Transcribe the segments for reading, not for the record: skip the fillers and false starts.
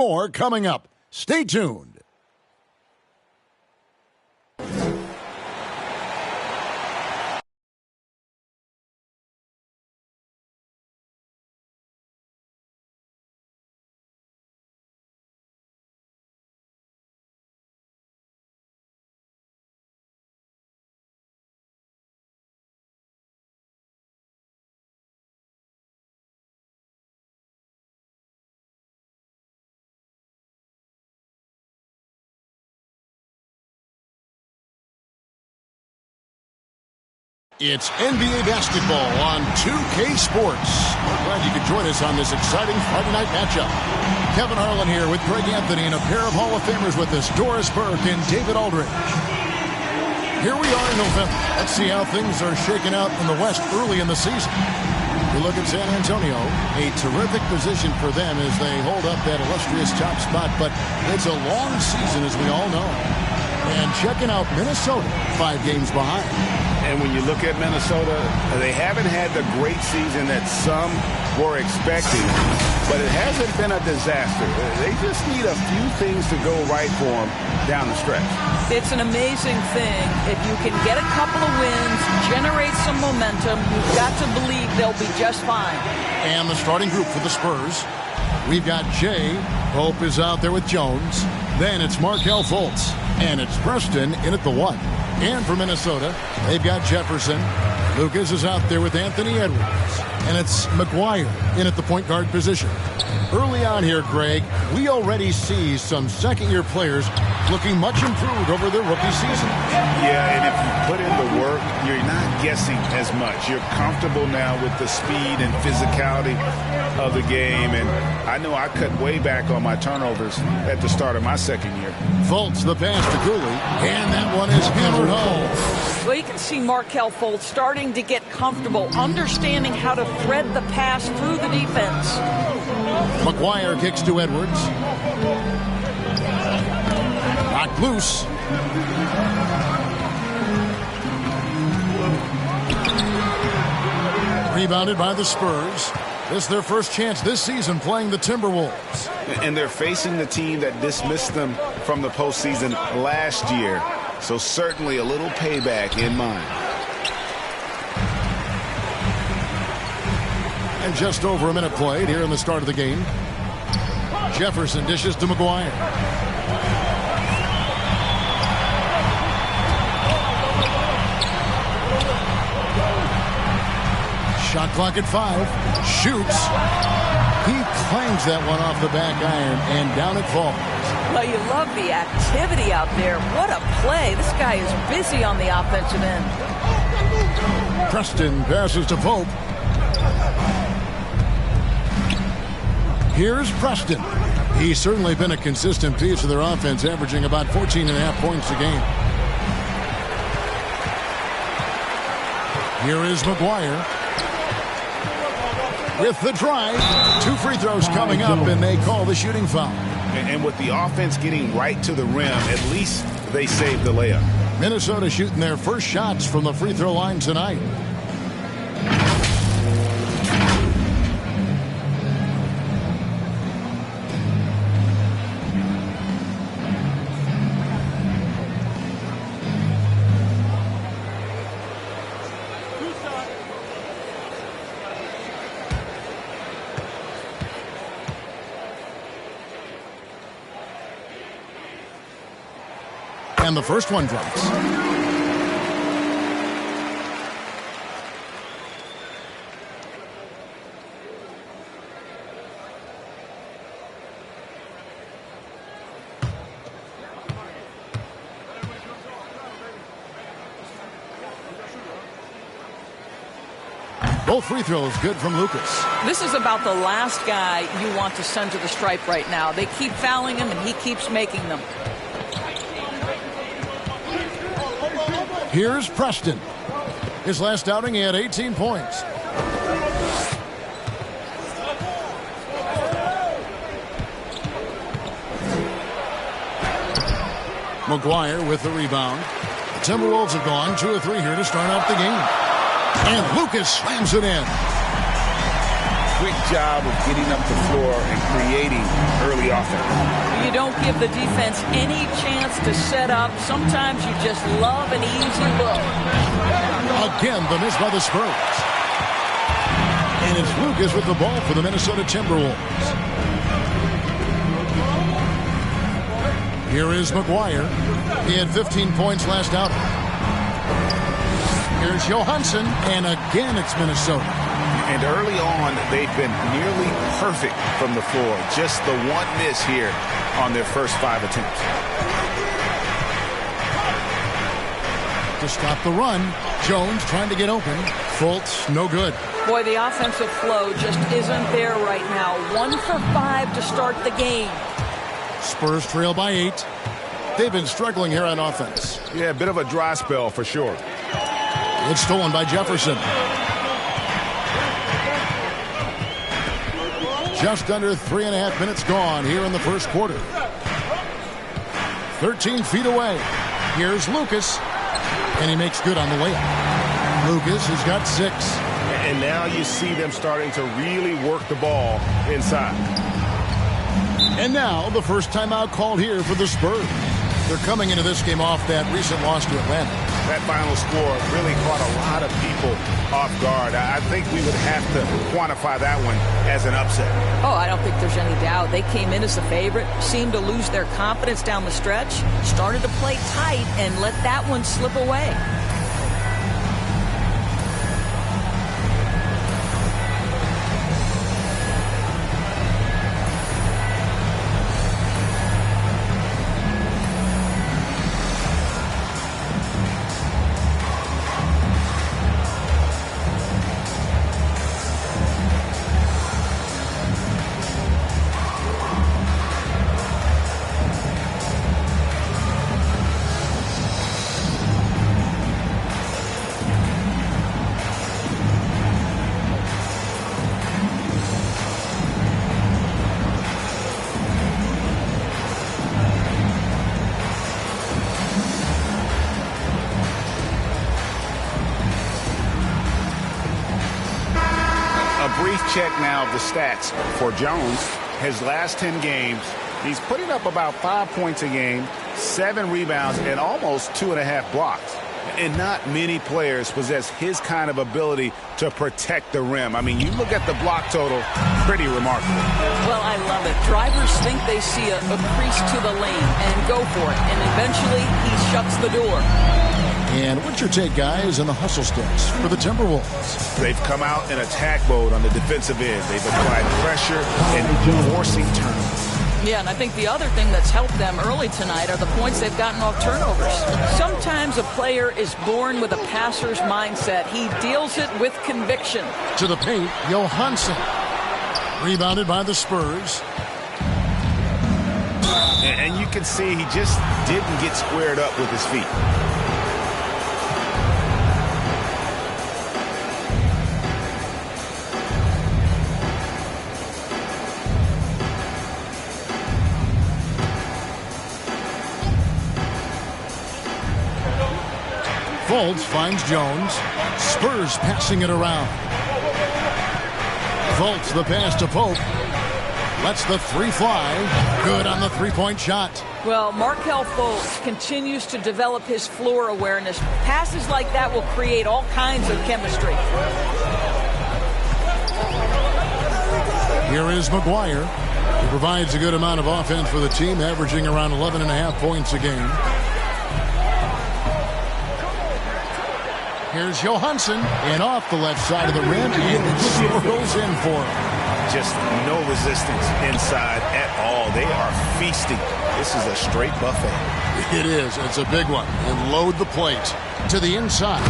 More coming up. Stay tuned. It's NBA basketball on 2K Sports. We're glad you could join us on this exciting Friday night matchup. Kevin Harlan here with Greg Anthony and a pair of Hall of Famers with us, Doris Burke and David Aldridge. Here we are in November. Let's see how things are shaking out in the West early in the season. We look at San Antonio, a terrific position for them as they hold up that illustrious top spot, but it's a long season, as we all know. And checking out Minnesota, 5 games behind. And when you look at Minnesota, they haven't had the great season that some were expecting, but it hasn't been a disaster. They just need a few things to go right for them down the stretch. It's an amazing thing. If you can get a couple of wins, generate some momentum, you've got to believe they'll be just fine. And the starting group for the Spurs, we've got Jay. Hope is out there with Jones. Then it's Markelle Fultz. And it's Preston in at the 1. And for Minnesota, they've got Jefferson. Lucas is out there with Anthony Edwards. And it's McGuire in at the point guard position. Early on here, Greg, we already see some second-year players looking much improved over their rookie season. Yeah, and if you put in the work, you're not guessing as much. You're comfortable now with the speed and physicality of the game. And I know I cut way back on my turnovers at the start of my second year. Fultz the pass to COOLEY. And that one is hammered home. Well, you can see Markelle Fultz starting to get comfortable, understanding how to thread the pass through the defense. McGuire kicks to Edwards. Knocked loose. Rebounded by the Spurs. This is their first chance this season playing the Timberwolves. And they're facing the team that dismissed them from the postseason last year. So certainly a little payback in mind. And just over a minute played here in the start of the game. Jefferson dishes to McGuire. Shot clock at 5. Shoots. He clangs that one off the back iron, and down it falls. Well, you love the activity out there. What a play. This guy is busy on the offensive end. Preston passes to Pope. Here's Preston. He's certainly been a consistent piece of their offense, averaging about 14.5 points a game. Here is McGuire. With the drive, 2 free throws coming up, and they call the shooting foul. And with the offense getting right to the rim, at least they saved the layup. Minnesota shooting their first shots from the free throw line tonight. And the first one drops. Both free throws good from Lucas. This is about the last guy you want to send to the stripe right now. They keep fouling him, and he keeps making them. Here's Preston. His last outing, he had 18 points. McGuire with the rebound. The Timberwolves have gone 2 of 3 here to start out the game. And Lucas slams it in. quick job of getting up the floor and creating early offense. You don't give the defense any chance to set up. Sometimes you just love an easy look. Again, the miss by the Spurs. And it's Lucas with the ball for the Minnesota Timberwolves. Here is McGuire. He had 15 points last outing. Here's Johansson, and again it's Minnesota. And early on, they've been nearly perfect from the floor. Just the one miss here on their first 5 attempts. To stop the run, Jones trying to get open. Fultz, no good. Boy, the offensive flow just isn't there right now. 1 for 5 to start the game. Spurs trail by 8. They've been struggling here on offense. Yeah, a bit of a dry spell for sure. It's stolen by Jefferson. Just under 3.5 minutes gone here in the first quarter. 13 feet away. Here's Lucas. And he makes good on the layup. Lucas has got 6. And now you see them starting to really work the ball inside. And now the first timeout called here for the Spurs. They're coming into this game off that recent loss to Atlanta. That final score really caught a lot of people off guard. I think we would have to quantify that one as an upset. Oh, I don't think there's any doubt. They came in as the favorite, seemed to lose their confidence down the stretch, started to play tight, and let that one slip away. Check now of the stats for Jones. His last 10 games, he's putting up about 5 points a game, 7 rebounds, and almost 2.5 blocks. And not many players possess his kind of ability to protect the rim. I mean, you look at the block total, pretty remarkable. Well, I love it. Drivers think they see a crease to the lane and go for it. And eventually, he shuts the door. And what's your take, guys, on the hustle steps for the Timberwolves? They've come out in attack mode on the defensive end. They've applied pressure and forcing turnovers. Yeah, and I think the other thing that's helped them early tonight are the points they've gotten off turnovers. Sometimes a player is born with a passer's mindset. He deals it with conviction. To the paint, Johansson. Rebounded by the Spurs. And you can see he just didn't get squared up with his feet. Fultz finds Jones. Spurs passing it around. Fultz the pass to Pope. Lets the 3 fly. Good on the 3-point shot. Well, Markelle Fultz continues to develop his floor awareness. Passes like that will create all kinds of chemistry. Here is McGuire. He provides a good amount of offense for the team, averaging around 11.5 points a game. Here's Johansson, and off the left side of the rim, and it swirls in for him. Just no resistance inside at all. They are feasting. This is a straight buffet. It is. It's a big one. And load the plate to the inside.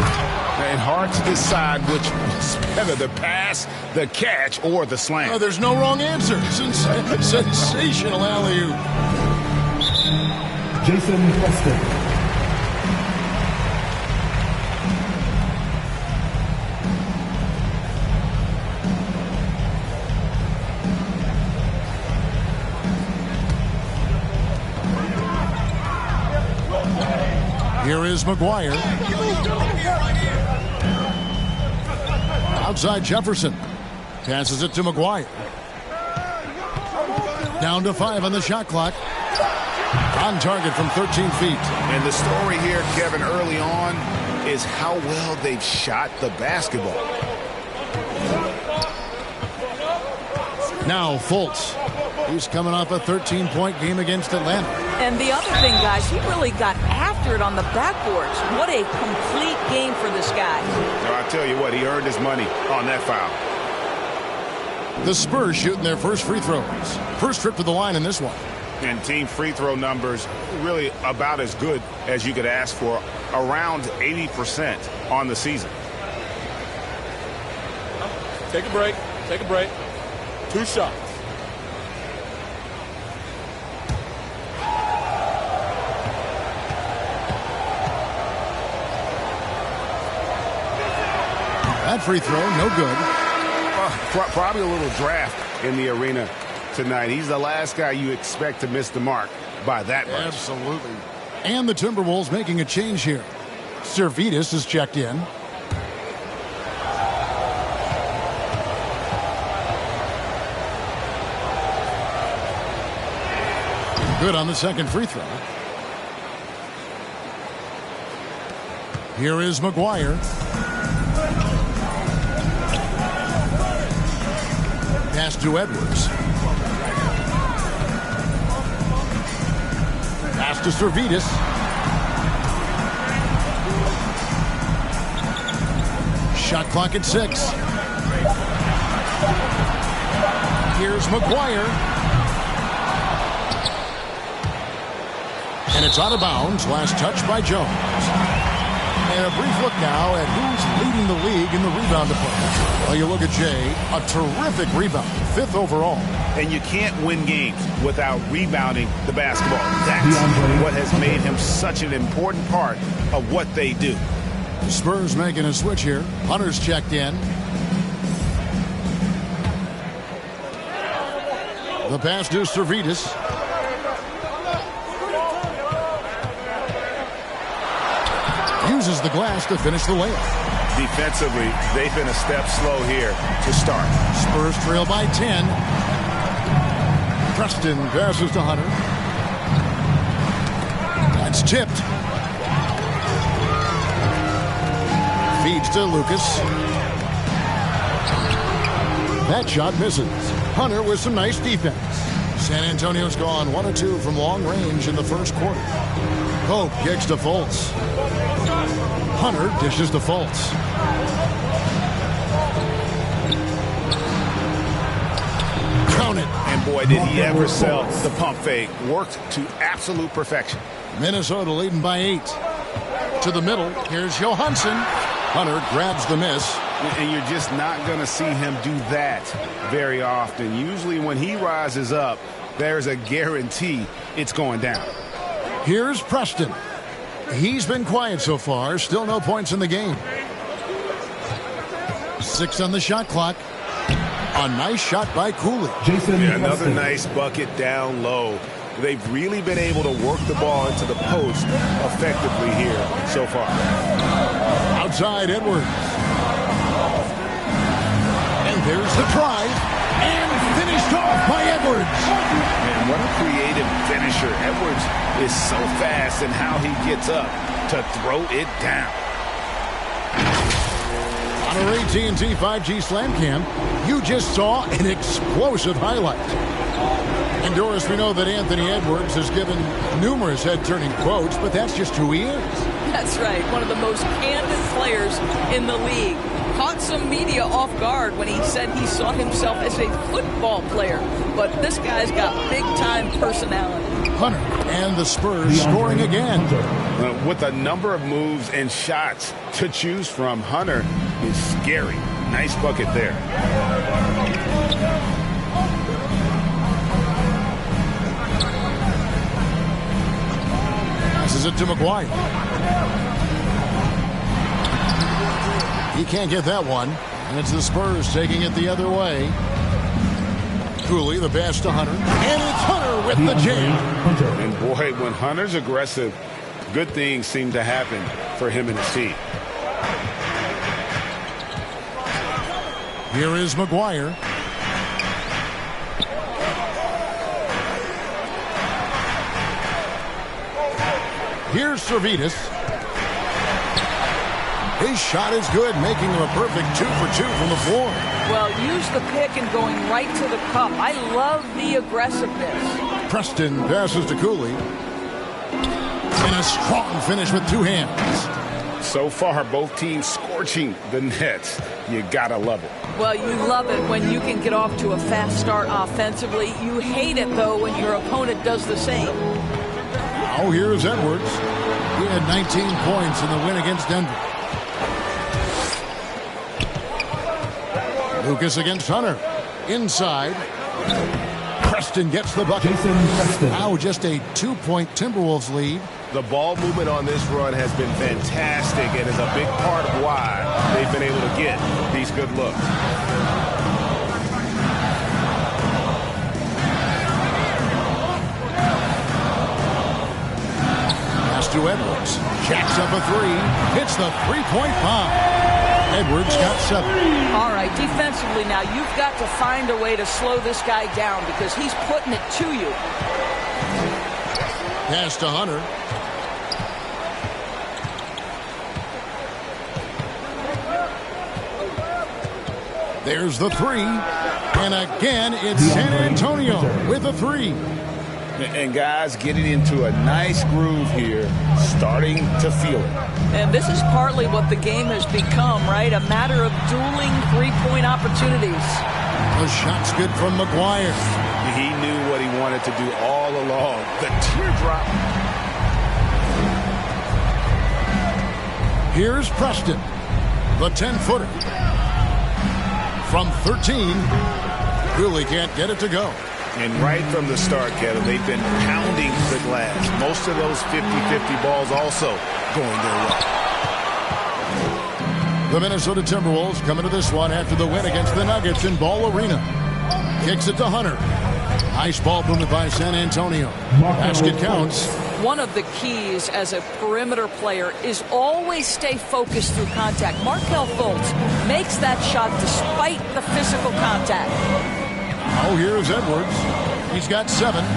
And hard to decide which is better, the pass, the catch, or the slam. Oh, there's no wrong answer. Sensational alley-oop. Jason Preston. Here is McGuire. Outside Jefferson. Passes it to McGuire. Down to 5 on the shot clock. On target from 13 feet. And the story here, Kevin, early on is how well they've shot the basketball. Now Fultz. He's coming off a 13-point game against Atlanta. And the other thing, guys, he really got after it on the backboards. What a complete game for this guy. Now, I tell you what, he earned his money on that foul. The Spurs shooting their first free throws. First trip to the line in this one. And team free throw numbers really about as good as you could ask for. Around 80% on the season. Take a break. Take a break. 2 shots. That free throw, no good. Probably a little draft in the arena tonight. He's the last guy you expect to miss the mark by that much. Absolutely. And the Timberwolves making a change here. Servetus is checked in. Good on the second free throw. Here is McGuire. Pass to Edwards. Pass to Servetus. Shot clock at 6. Here's McGuire. And it's out of bounds. Last touch by Jones. And a brief look now at who's leading the league in the rebound department. Well, you look at Jay, a terrific rebound, 5th overall. And you can't win games without rebounding the basketball. That's what has made him such an important part of what they do. The Spurs making a switch here. Hunter's checked in. The pass to Servetus. Uses the glass to finish the layup. Defensively, they've been a step slow here to start. Spurs trail by 10. Preston passes to Hunter. That's tipped. Feeds to Lucas. That shot misses. Hunter with some nice defense. San Antonio's gone 1 of 2 from long range in the first quarter. Pope kicks to Fultz. Hunter dishes to Fultz. Count it. And boy, did he ever sell the pump fake. Worked to absolute perfection. Minnesota leading by 8. To the middle. Here's Johansson. Hunter grabs the miss. And you're just not going to see him do that very often. Usually when he rises up, there's a guarantee it's going down. Here's Preston. He's been quiet so far. Still no points in the game. 6 on the shot clock. A nice shot by Cooley. Yeah, another nice bucket down low. They've really been able to work the ball into the post effectively here so far. Outside Edwards. And there's the drive. And finished off by Edwards. And what a creative finisher. Edwards is so fast in how he gets up to throw it down. On our AT&T 5G Slam Cam, you just saw an explosive highlight. And Doris, we know that Anthony Edwards has given numerous head-turning quotes, but that's just who he is. That's right. One of the most candid players in the league. Caught some media off guard when he said he saw himself as a football player. But this guy's got big-time personality. Hunter and the Spurs scoring again. With a number of moves and shots to choose from, Hunter is scary. Nice bucket there. Passes it to McGuire. He can't get that one. And it's the Spurs taking it the other way. Cooley, the pass to Hunter. And it's Hunter with the jam. And boy, when Hunter's aggressive, good things seem to happen for him and his team. Here is McGuire. Here's Servetus. His shot is good, making him a perfect 2 for 2 from the floor. Well, use the pick and going right to the cup. I love the aggressiveness. Preston passes to Cooley. And a strong finish with two hands. So far, both teams scorching the nets. You gotta love it. Well, you love it when you can get off to a fast start offensively. You hate it, though, when your opponent does the same. Now here's Edwards. He had 19 points in the win against Denver. Lucas against Hunter. Inside. Preston gets the bucket. Now just a 2-point Timberwolves lead. The ball movement on this run has been fantastic and is a big part of why they've been able to get these good looks. Pass to Edwards. Jacks up a three. Hits the three-point bomb. Edwards got 7. All right, defensively now, you've got to find a way to slow this guy down because he's putting it to you. Pass to Hunter. There's the three. And again, it's San Antonio with a 3. And guys getting into a nice groove here, starting to feel it. And this is partly what the game has become, right? A matter of dueling three-point opportunities. The shot's good from McGuire. He knew what he wanted to do all along. The teardrop. Here's Preston. The 10-footer. From 13, Cooley can't get it to go. And right from the start, Kevin, they've been pounding the glass. Most of those 50-50 balls also going their way. The Minnesota Timberwolves come into this one after the win against the Nuggets in Ball Arena. Kicks it to Hunter. Nice ball movement by San Antonio. Basket counts. One of the keys as a perimeter player is always stay focused through contact. Markelle Fultz makes that shot despite the physical contact. Oh, here's Edwards. He's got 7. And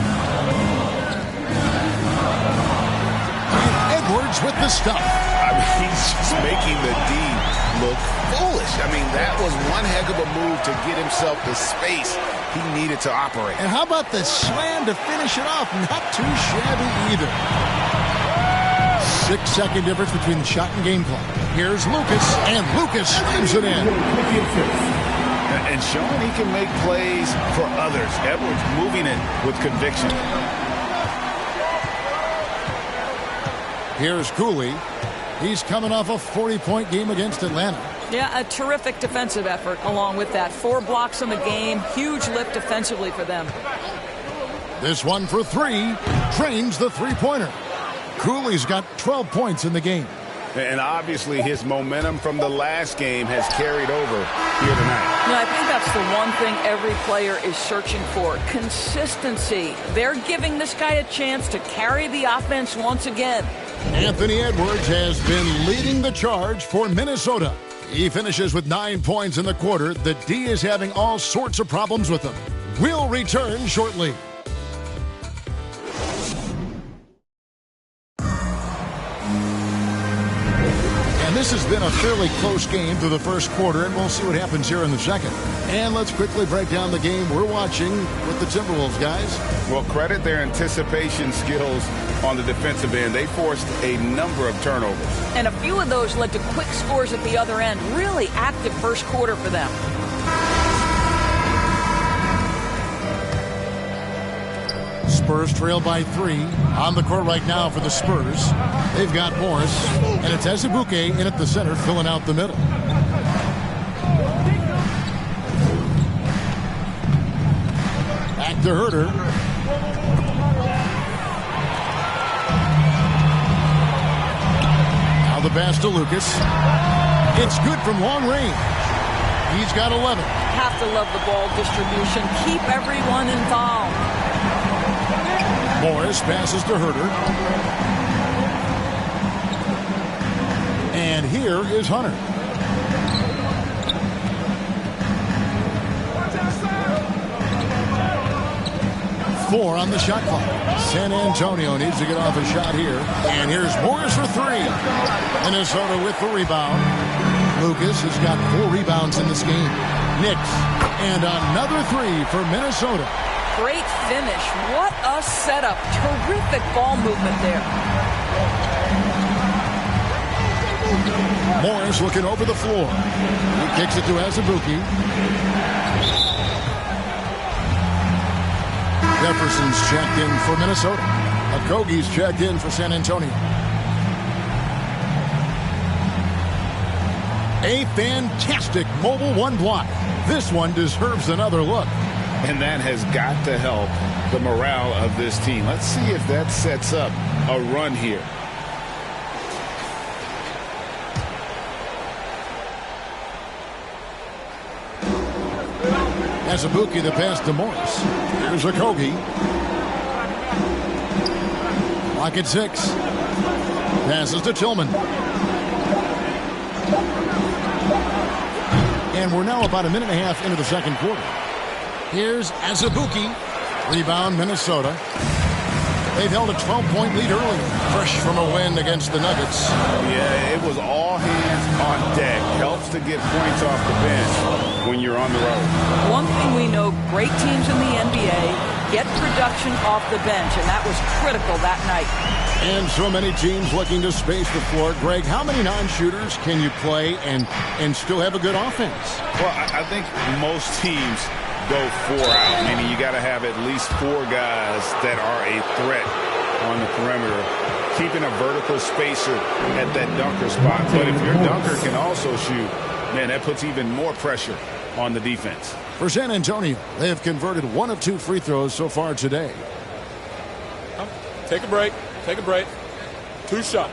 Edwards with the stuff. I mean, he's just making the D look foolish. I mean, that was one heck of a move to get himself the space he needed to operate. And how about the slam to finish it off? Not too shabby either. 6-second difference between the shot and game clock. Here's Lucas, and Lucas slams it in. And showing he can make plays for others. Edwards moving it with conviction. Here's Cooley. He's coming off a 40-point game against Atlanta. Yeah, a terrific defensive effort along with that. 4 blocks in the game. Huge lift defensively for them. This one for 3. Drains the three-pointer. Cooley's got 12 points in the game. And obviously his momentum from the last game has carried over here tonight. Yeah, I think that's the one thing every player is searching for. Consistency. They're giving this guy a chance to carry the offense once again. Anthony Edwards has been leading the charge for Minnesota. He finishes with 9 points in the quarter. The D is having all sorts of problems with him. We'll return shortly. This has been a fairly close game through the first quarter, and we'll see what happens here in the second. And let's quickly break down the game we're watching with the Timberwolves, guys. Well, credit their anticipation skills on the defensive end. They forced a number of turnovers. And a few of those led to quick scores at the other end. Really active first quarter for them. Spurs trail by 3. On the court right now for the Spurs. They've got Morris. And it's Ezebuke in at the center, filling out the middle. Back to Herter. Now the pass to Lucas. It's good from long range. He's got 11. Have to love the ball distribution. Keep everyone involved. Morris passes to Herter. And here is Hunter. 4 on the shot clock. San Antonio needs to get off a shot here. And here's Morris for 3. Minnesota with the rebound. Lucas has got 4 rebounds in this game. Knicks. And another 3 for Minnesota. Great finish. What a setup. Terrific ball movement there. Morris looking over the floor. He kicks it to Azubuike. Jefferson's checked in for Minnesota. Okogie's checked in for San Antonio. A fantastic mobile 1 block. This one deserves another look. And that has got to help the morale of this team. Let's see if that sets up a run here. Azubuike the pass to Morris. Here's Okogie. Lock at 6. Passes to Tillman. And we're now about a minute and a half into the second quarter. Here's Azubuike. Rebound, Minnesota. They've held a 12-point lead early. Fresh from a win against the Nuggets. Yeah, it was all hands on deck. Helps to get points off the bench when you're on the road. One thing we know, great teams in the NBA get production off the bench, and that was critical that night. And so many teams looking to space the floor. Greg, how many non-shooters can you play and still have a good offense? Well, I think most teams go 4 out, meaning you got to have at least 4 guys that are a threat on the perimeter, keeping a vertical spacer at that dunker spot. But if your dunker can also shoot, man, that puts even more pressure on the defense. For San Antonio, they have converted 1 of 2 free throws so far today. Take a break. Take a break. 2 shots.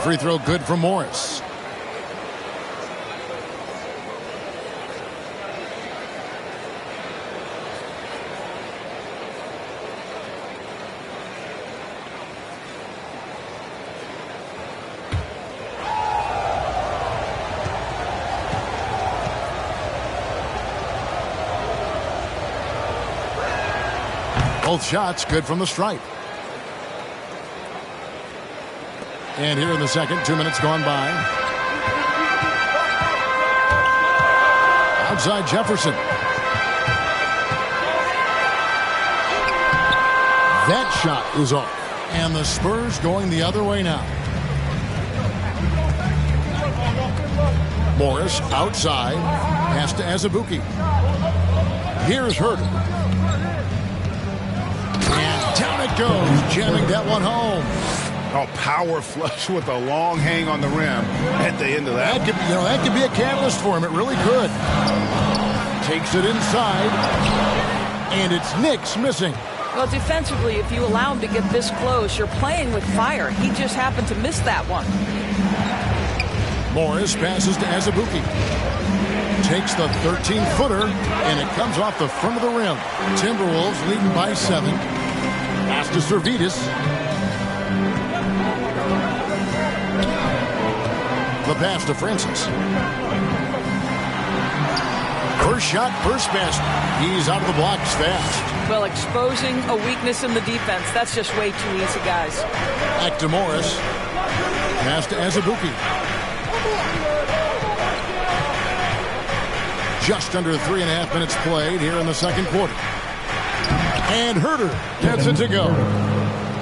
Free throw good for Morris. Both shots good from the stripe. And here in the second, 2 minutes gone by. Outside Jefferson. That shot is off. And the Spurs going the other way now. Morris outside. Pass to Azubuike. Here's Herter. And down it goes. Jamming that one home. Oh, power flush with a long hang on the rim at the end of that. That could be a catalyst for him. It really could. Takes it inside. And it's Knicks missing. Well, defensively, if you allow him to get this close, you're playing with fire. He just happened to miss that one. Morris passes to Azubuike. Takes the 13-footer, and it comes off the front of the rim. Timberwolves leading by 7. Pass to Servetus. The pass to Francis. First shot, first basket. He's out of the blocks fast. Well, exposing a weakness in the defense, that's just way too easy, guys. Back to Morris. Pass to Azubuike. Just under 3.5 minutes played here in the second quarter. And Herter gets it to go.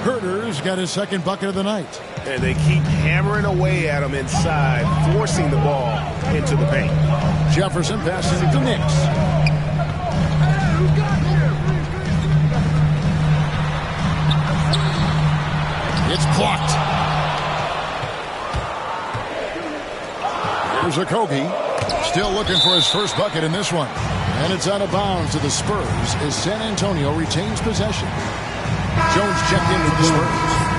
Herter's got his second bucket of the night. And they keep hammering away at him inside, forcing the ball into the paint. Jefferson passes it to Knicks. It's blocked. Here's Okogie. Still looking for his first bucket in this one. And it's out of bounds to the Spurs as San Antonio retains possession. Jones checked in for the Spurs.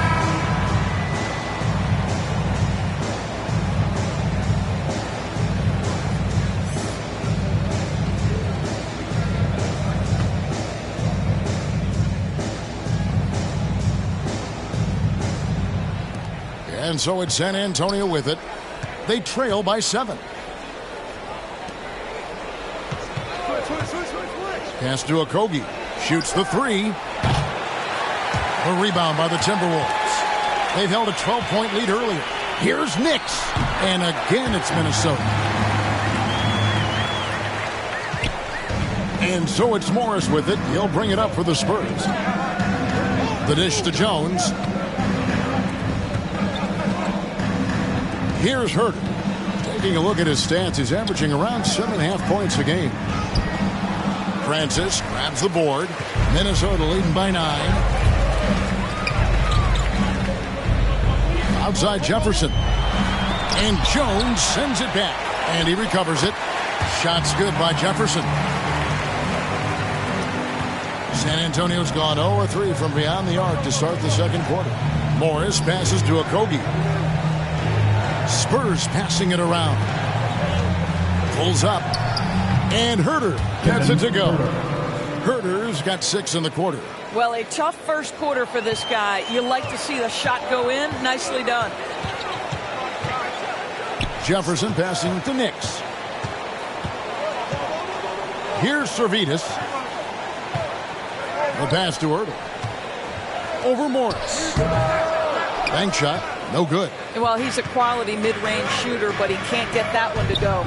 And so it's San Antonio with it. They trail by 7. Pass to Okogie. Shoots the 3. A rebound by the Timberwolves. They've held a 12-point lead earlier. Here's Knicks. And again, it's Minnesota. And so it's Morris with it. He'll bring it up for the Spurs. The dish to Jones. Here's Herter. Taking a look at his stats, he's averaging around 7.5 points a game. Francis grabs the board. Minnesota leading by 9. Outside Jefferson. And Jones sends it back. And he recovers it. Shot's good by Jefferson. San Antonio's gone 0-3 from beyond the arc to start the second quarter. Morris passes to Okogie. Spurs passing it around. Pulls up. And Herter gets it to go. Herter's got 6 in the quarter. Well, a tough first quarter for this guy. You like to see the shot go in. Nicely done. Jefferson passing to Knicks. Here's Servetus. The pass to Herter. Over Morris. Bank shot. No good. Well, he's a quality mid-range shooter, but he can't get that one to go.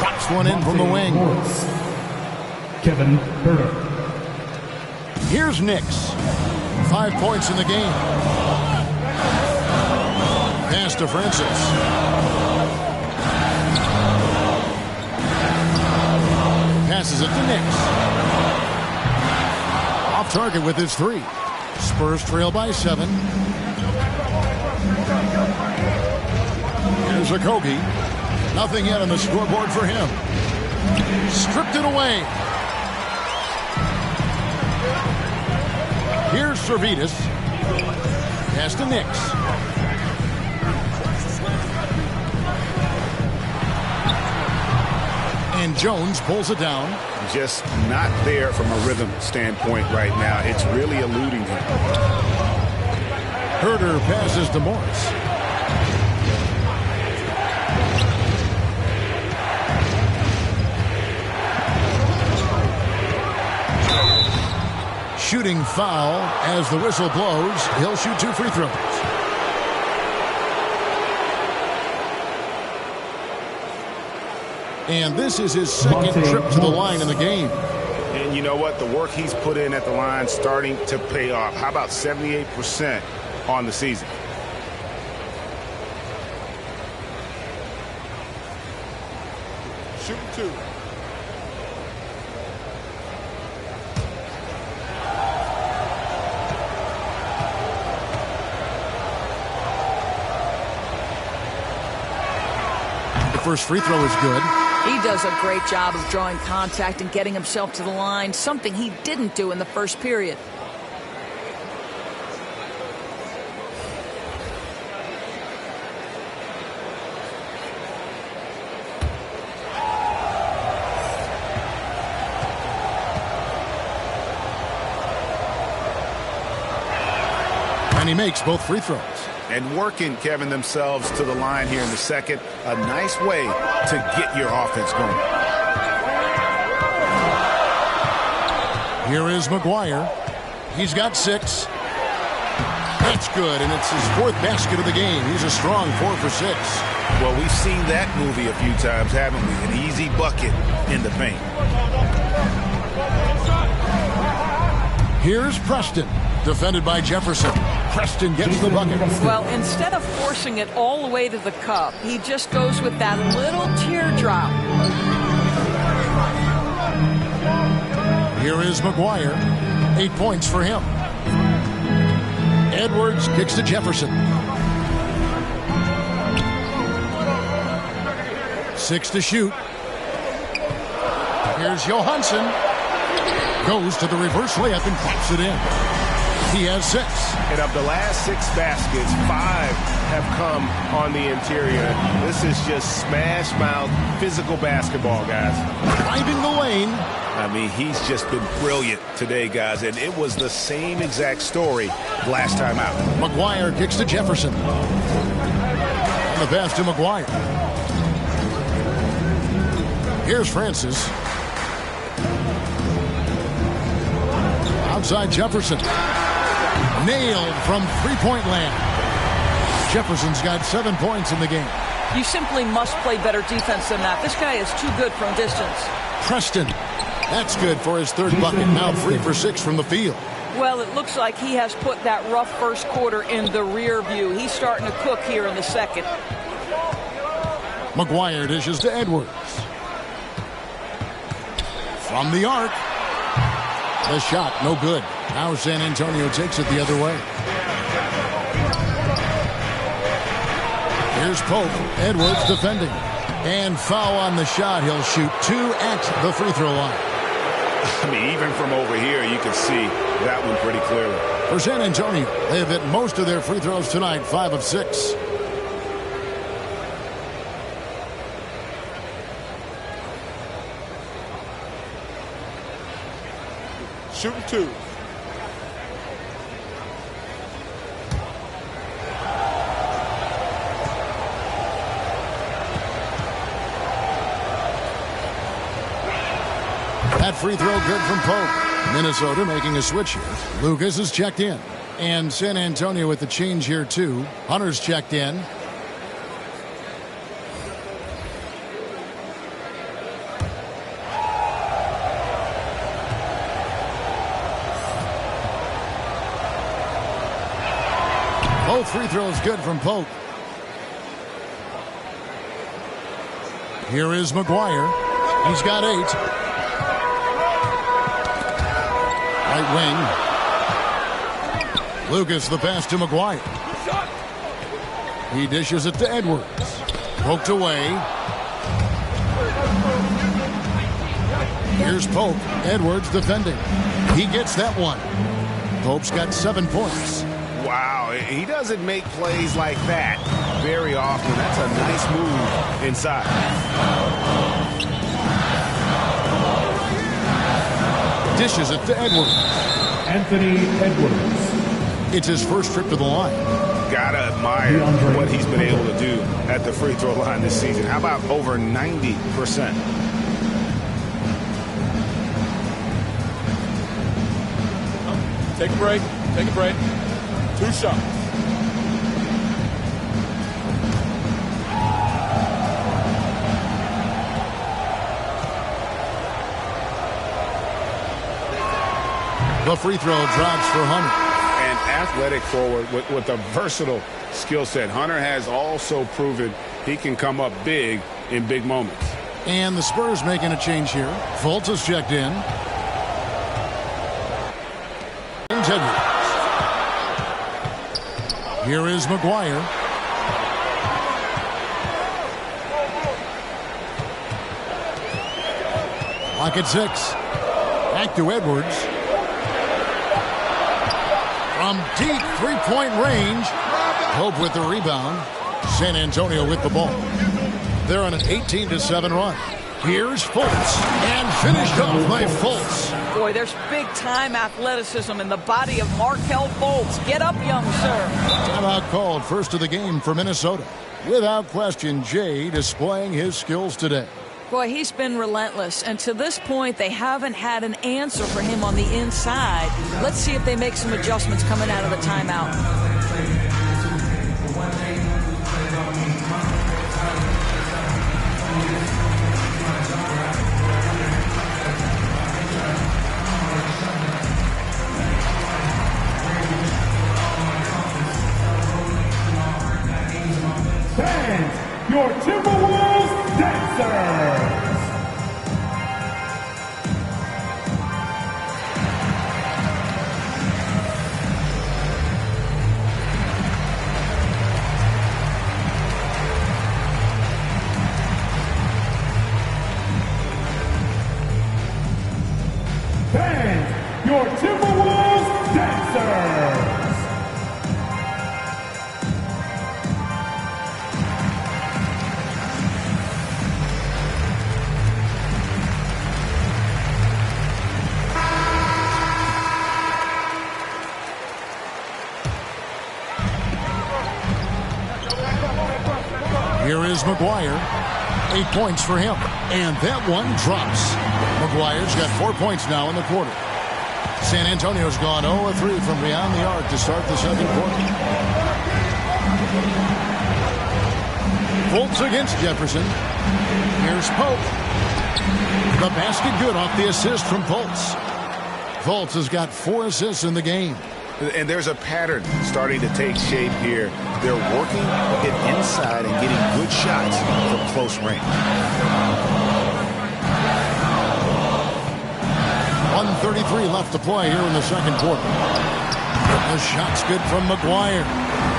Drops one in from the wing. Kevin Herter. Here's Knicks. 5 points in the game. Pass to Francis. Passes it to Knicks. Off target with his 3. Spurs trail by 7. Here's Okogie. Nothing yet on the scoreboard for him. Stripped it away. Here's Servetus. Pass to Knicks. And Jones pulls it down. Just not there from a rhythm standpoint right now. It's really eluding him. Herter passes to Morris. Shooting foul as the whistle blows. He'll shoot 2 free throws. And this is his second trip to the line in the game. And you know what? The work he's put in at the line starting to pay off. How about 78% on the season? Shooting 2. The first free throw is good. He does a great job of drawing contact and getting himself to the line, something he didn't do in the first period. And he makes both free throws. And working, Kevin, themselves to the line here in the second. A nice way to get your offense going. Here is McGuire. He's got 6. That's good, and it's his 4th basket of the game. He's a strong 4 for 6. Well, we've seen that movie a few times, haven't we? An easy bucket in the paint. Here's Preston, defended by Jefferson. Preston gets the bucket. Well, instead of forcing it all the way to the cup, he just goes with that little teardrop. Here is McGuire. 8 points for him. Edwards kicks to Jefferson. 6 to shoot. Here's Johansson. Goes to the reverse layup and pops it in. He has 6. And of the last 6 baskets, 5 have come on the interior. This is just smash mouth physical basketball, guys. Driving the lane. I mean, he's just been brilliant today, guys. And it was the same exact story last time out. McGuire kicks to Jefferson. And the pass to McGuire. Here's Francis. Outside Jefferson. Nailed from three-point land. Jefferson's got 7 points in the game. You simply must play better defense than that. This guy is too good from distance. Preston. That's good for his third bucket. Now 3 for 6 from the field. Well, it looks like he has put that rough first quarter in the rear view. He's starting to cook here in the second. McGuire dishes to Edwards. From the arc. The shot, no good. Now San Antonio takes it the other way. Here's Pope. Edwards defending. And foul on the shot. He'll shoot 2 at the free throw line. I mean, even from over here, you can see that one pretty clearly. For San Antonio, they have hit most of their free throws tonight, 5 of 6. Shooting 2. That free throw good from Pope. Minnesota making a switch here. Lucas is checked in. And San Antonio with the change here too. Hunter's checked in. Both free throws good from Pope. Here is McGuire. He's got 8. Right wing. Lucas the pass to McGuire. He dishes it to Edwards. Poked away. Here's Pope. Edwards defending. He gets that one. Pope's got 7 points. Wow, he doesn't make plays like that very often. That's a nice move inside. Dishes it to Edwards. Anthony Edwards. It's his first trip to the line. Gotta admire what he's been able to do at the free throw line this season. How about over 90%? Take a break. Take a break. 2 shots. The free throw drops for Hunter. An athletic forward with a versatile skill set. Hunter has also proven he can come up big in big moments. And the Spurs making a change here. Fultz is checked in. Edwards. Here is McGuire. Clock at 6. Back to Edwards. From deep three-point range. Pope with the rebound. San Antonio with the ball. They're on an 18-7 run. Here's Fultz. And finished off by Fultz. Boy, there's big-time athleticism in the body of Markelle Fultz. Get up, young sir. Timeout called, first of the game for Minnesota. Without question, Jay displaying his skills today. Boy, he's been relentless, and to this point, they haven't had an answer for him on the inside. Let's see if they make some adjustments coming out of the timeout. Fans, your Timberwolves dancers. Fans, your Timberwolves dancers. Here is McGuire. 8 points for him. And that one drops. McGuire's got 4 points now in the quarter. San Antonio's gone 0-3 from beyond the arc to start the second quarter. Fultz against Jefferson. Here's Pope. The basket good off the assist from Fultz. Fultz has got 4 assists in the game. And there's a pattern starting to take shape here. They're working it inside and getting good shots from close range. 1:33 left to play here in the second quarter. The shot's good from McGuire.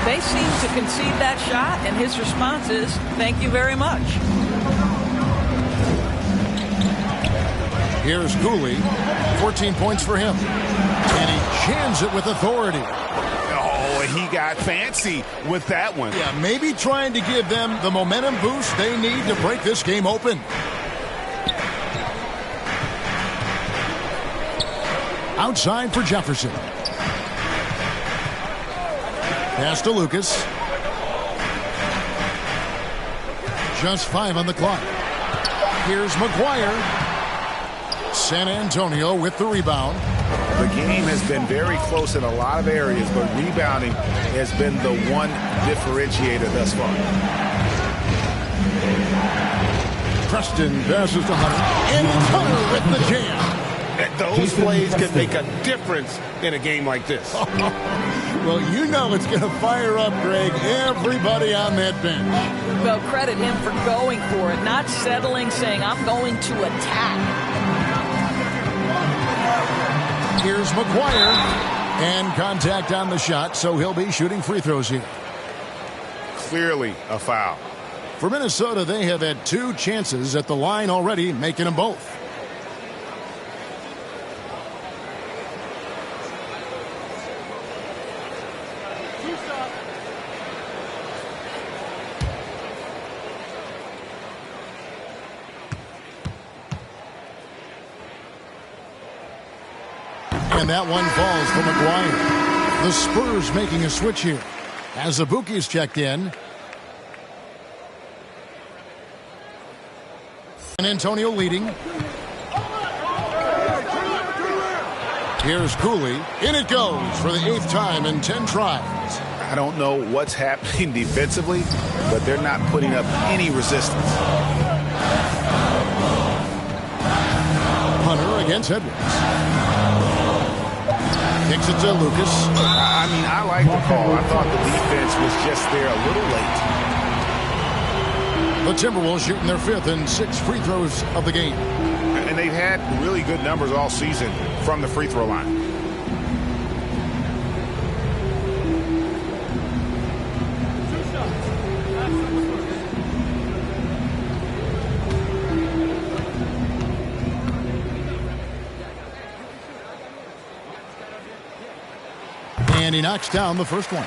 They seem to concede that shot, and his response is, thank you very much. Here's Cooley. 14 points for him. And he jams it with authority. Oh, he got fancy with that one. Yeah, maybe trying to give them the momentum boost they need to break this game open. Outside for Jefferson. Pass to Lucas. Just 5 on the clock. Here's McGuire. San Antonio with the rebound. The game has been very close in a lot of areas, but rebounding has been the one differentiator thus far. Preston passes to Hunter. And Hunter with the jam. Those plays can make a difference in a game like this. Well, you know it's going to fire up, Greg, everybody on that bench. Well, credit him for going for it, not settling, saying, I'm going to attack. Here's McGuire. And contact on the shot, so he'll be shooting free throws here. Clearly a foul. For Minnesota, they have had 2 chances at the line already, making them both. And that one falls for McGuire. The Spurs making a switch here. As Abuki's checked in. And Antonio leading. Here's Cooley. In it goes for the 8th time in 10 tries. I don't know what's happening defensively, but they're not putting up any resistance. Hunter against Edwards. Kicks it to Lucas. I mean, I like the call. I thought the defense was just there a little late. The Timberwolves shooting their 5th and 6th free throws of the game. And they've had really good numbers all season from the free throw line. And he knocks down the first one.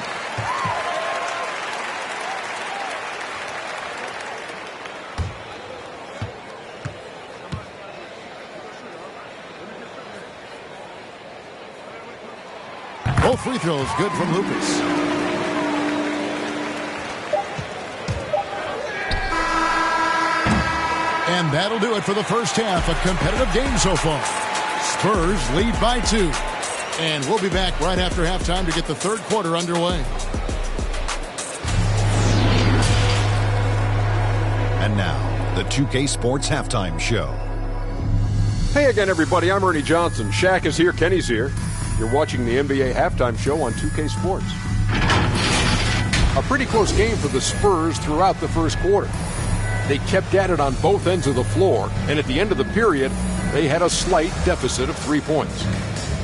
Both free throws good from Lucas. And that'll do it for the first half. A competitive game so far. Spurs lead by 2. And we'll be back right after halftime to get the third quarter underway. And now, the 2K Sports Halftime Show. Hey again, everybody. I'm Ernie Johnson. Shaq is here. Kenny's here. You're watching the NBA Halftime Show on 2K Sports. A pretty close game for the Spurs throughout the first quarter. They kept at it on both ends of the floor, and at the end of the period, they had a slight deficit of 3 points.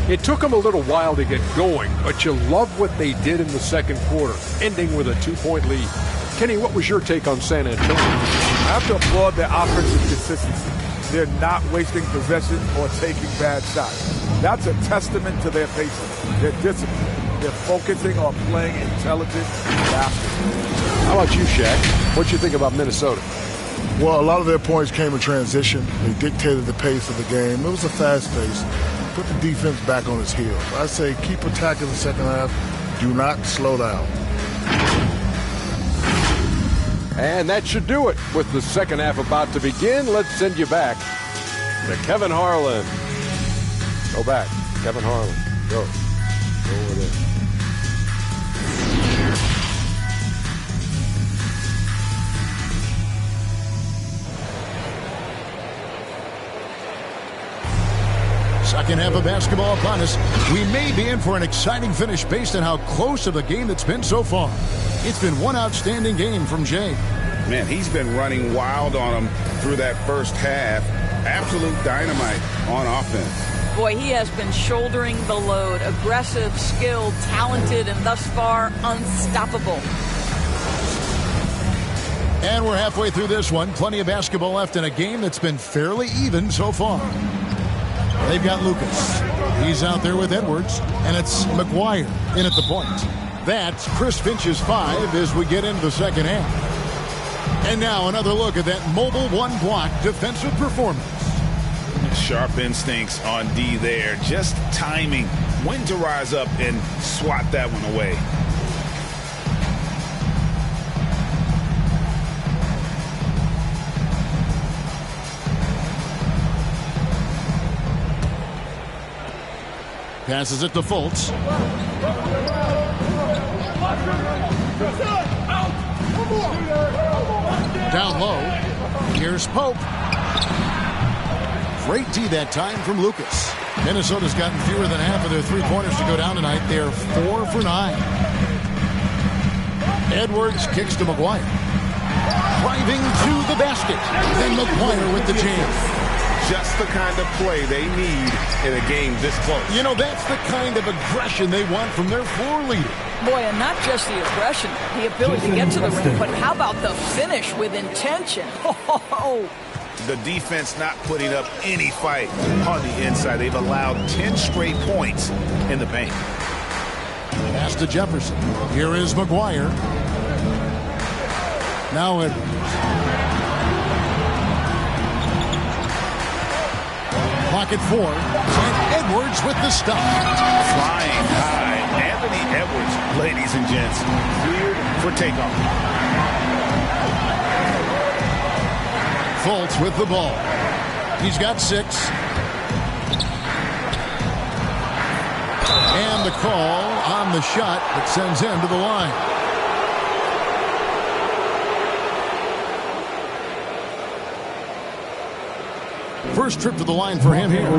It took them a little while to get going, but you love what they did in the second quarter, ending with a 2-point lead. Kenny, what was your take on San Antonio? I have to applaud their offensive consistency. They're not wasting possession or taking bad shots. That's a testament to their patience, their discipline. They're focusing on playing intelligent basketball. How about you, Shaq? What you think about Minnesota? Well, a lot of their points came in transition. They dictated the pace of the game. It was a fast pace. Put the defense back on its heels. I say keep attacking the second half. Do not slow down. And that should do it. With the second half about to begin, let's send you back to Kevin Harlan. Go back. Kevin Harlan. Go over there. Second half of basketball upon us. We may be in for an exciting finish based on how close of a game it's been so far. It's been one outstanding game from Jay. Man, he's been running wild on him through that first half. Absolute dynamite on offense. Boy, he has been shouldering the load. Aggressive, skilled, talented, and thus far unstoppable. And we're halfway through this one. Plenty of basketball left in a game that's been fairly even so far. They've got Lucas. He's out there with Edwards, and it's McGuire in at the point. That's Chris Finch's 5 as we get into the second half. And now another look at that mobile one-block defensive performance. Sharp instincts on D there. Just timing when to rise up and swat that one away. Passes it to Fultz. Down low. Here's Pope. Great D that time from Lucas. Minnesota's gotten fewer than half of their three-pointers to go down tonight. They're 4 for 9. Edwards kicks to McGuire. Driving to the basket. Then McGuire with the jam. Just the kind of play they need in a game this close. You know, that's the kind of aggression they want from their floor leader. Boy, and not just the aggression, the ability to get to the rim, but how about the finish with intention? Oh. The defense not putting up any fight on the inside. They've allowed 10 straight points in the paint. Pass to Jefferson. Here is McGuire. Now Edwards. Pocket 4. And Edwards with the stop. Flying high. Anthony Edwards, ladies and gents, cleared for takeoff. Fultz with the ball. He's got 6. And the call on the shot that sends him to the line. First trip to the line for him here.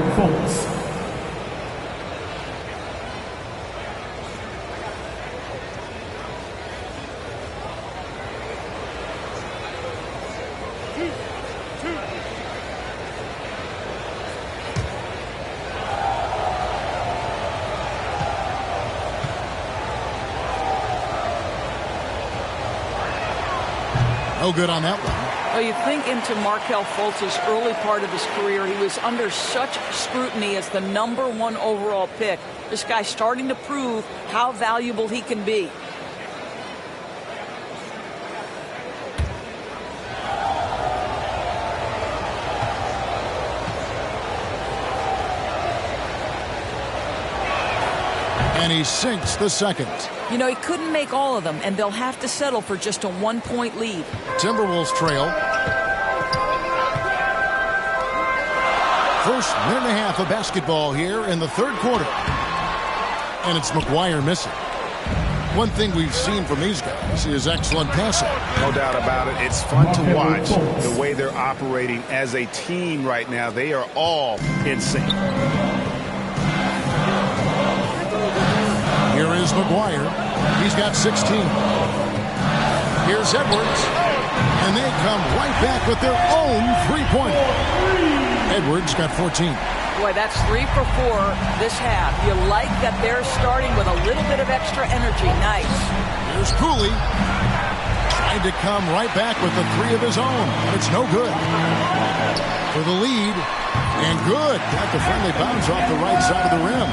No good on that one. Well, you think into Markelle Fultz's early part of his career, he was under such scrutiny as the #1 overall pick. This guy's starting to prove how valuable he can be. And he sinks the second. You know, he couldn't make all of them, and they'll have to settle for just a 1-point lead. Timberwolves trail. First minute and a half of basketball here in the third quarter. And it's McGuire missing. One thing we've seen from these guys is excellent passing. No doubt about it. It's fun to watch the way they're operating as a team right now. They are all in sync. Here is McGuire. He's got 16. Here's Edwards. And they come right back with their own three-pointer. Edwards got 14. Boy, that's 3 for 4 this half. You like that they're starting with a little bit of extra energy. Nice. Here's Cooley. Trying to come right back with the 3 of his own. And it's no good. For the lead. And good. Got the friendly bounce off the right side of the rim.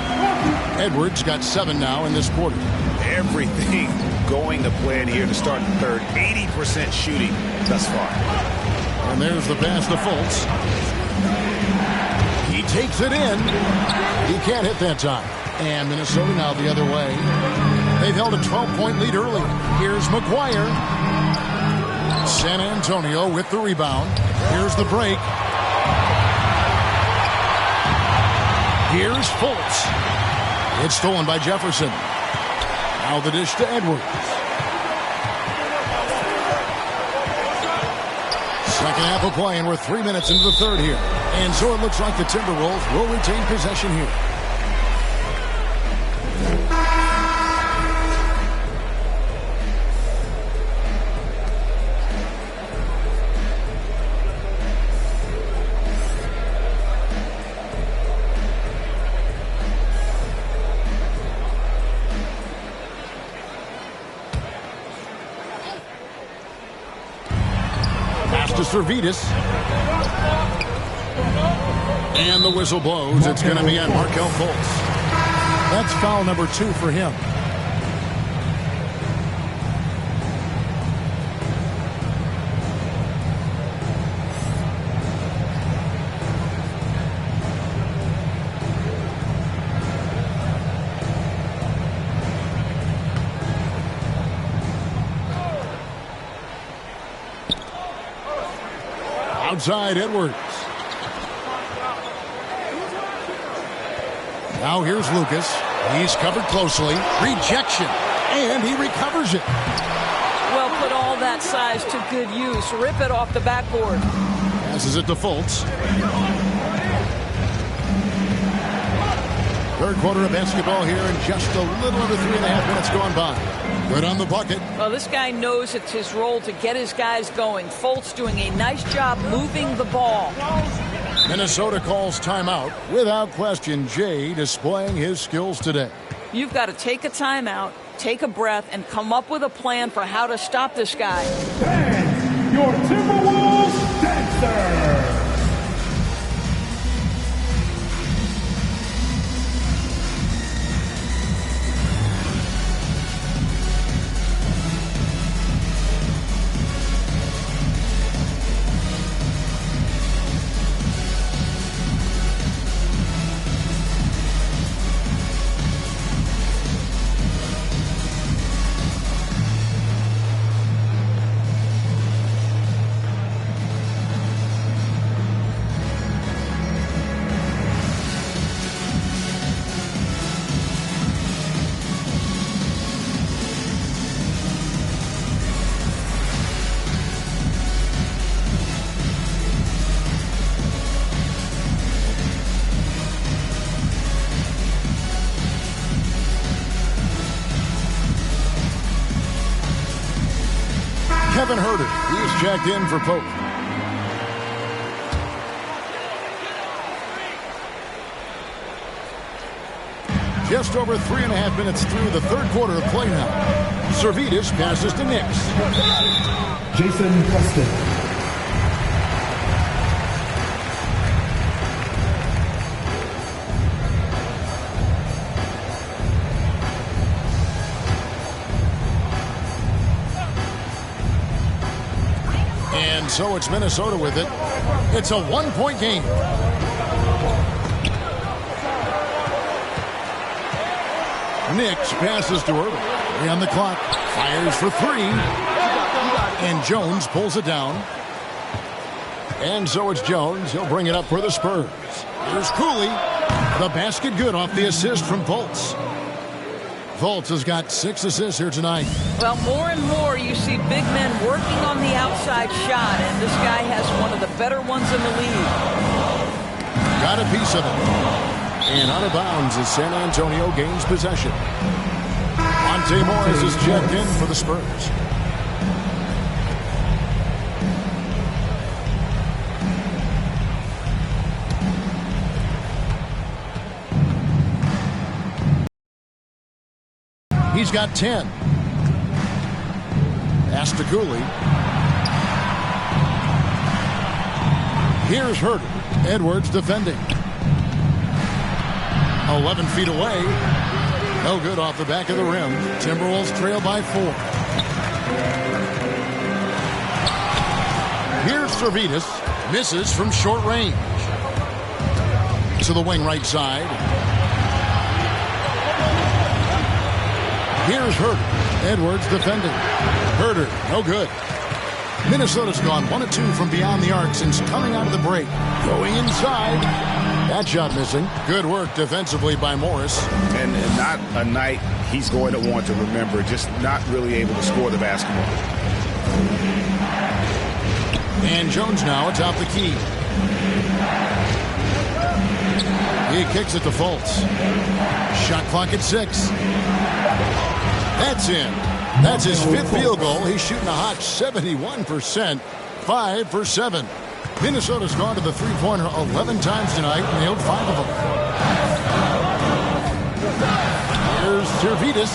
Edwards got 7 now in this quarter. Everything going to plan here to start the third. 80% shooting thus far. And there's the pass to Fultz. He takes it in. He can't hit that time. And Minnesota now the other way. They've held a 12-point lead earlier. Here's McGuire. San Antonio with the rebound. Here's the break. Here's Fultz. It's stolen by Jefferson. Now the dish to Edwards. Second half of play, and we're 3 minutes into the third here. And so it looks like the Timberwolves will retain possession here. To Servetus. And the whistle blows. It's going to be on Markelle Fultz. That's foul number 2 for him. Outside Edwards. Now here's Lucas. He's covered closely. Rejection. And he recovers it. Well, put all that size to good use. Rip it off the backboard. Passes it to Fultz. Third quarter of basketball here, and just a little over 3.5 minutes gone by. Good on the bucket. Well, this guy knows it's his role to get his guys going. Fultz doing a nice job moving the ball. Minnesota calls timeout. Without question, Jay displaying his skills today. You've got to take a timeout, take a breath, and come up with a plan for how to stop this guy. And your Timberwolves dancer. Kevin Herter, he's checked in for Pope. Just over 3.5 minutes through the third quarter of play now. Servetus passes to Nix. Jason Preston. And so it's Minnesota with it. It's a one-point game. Nix passes to Irving. 3 on the clock. Fires for 3. And Jones pulls it down. And so it's Jones. He'll bring it up for the Spurs. Here's Cooley. The basket good off the assist from Fultz. Fultz has got 6 assists here tonight. Well, more and more you see big men working on the outside shot, and this guy has one of the better ones in the league. Got a piece of it. And out of bounds as San Antonio gains possession. Monte Morris is checked in for the Spurs. He's got 10. Pass to Cooley. Here's Herter. Edwards defending. 11 feet away. No good off the back of the rim. Timberwolves trail by 4. Here's Servetus. Misses from short range. To the wing right side. Here's Herter. Edwards defending. Herter, no good. Minnesota's gone 1 of 2 from beyond the arc since coming out of the break. Going inside. That shot missing. Good work defensively by Morris. And not a night he's going to want to remember. Just not really able to score the basketball. And Jones now atop the key. He kicks it to Fultz. Shot clock at 6. That's in. That's his 5th field goal. He's shooting a hot 71%. 5 for 7. Minnesota's gone to the three-pointer 11 times tonight, and nailed 5 of them. Here's Servidis.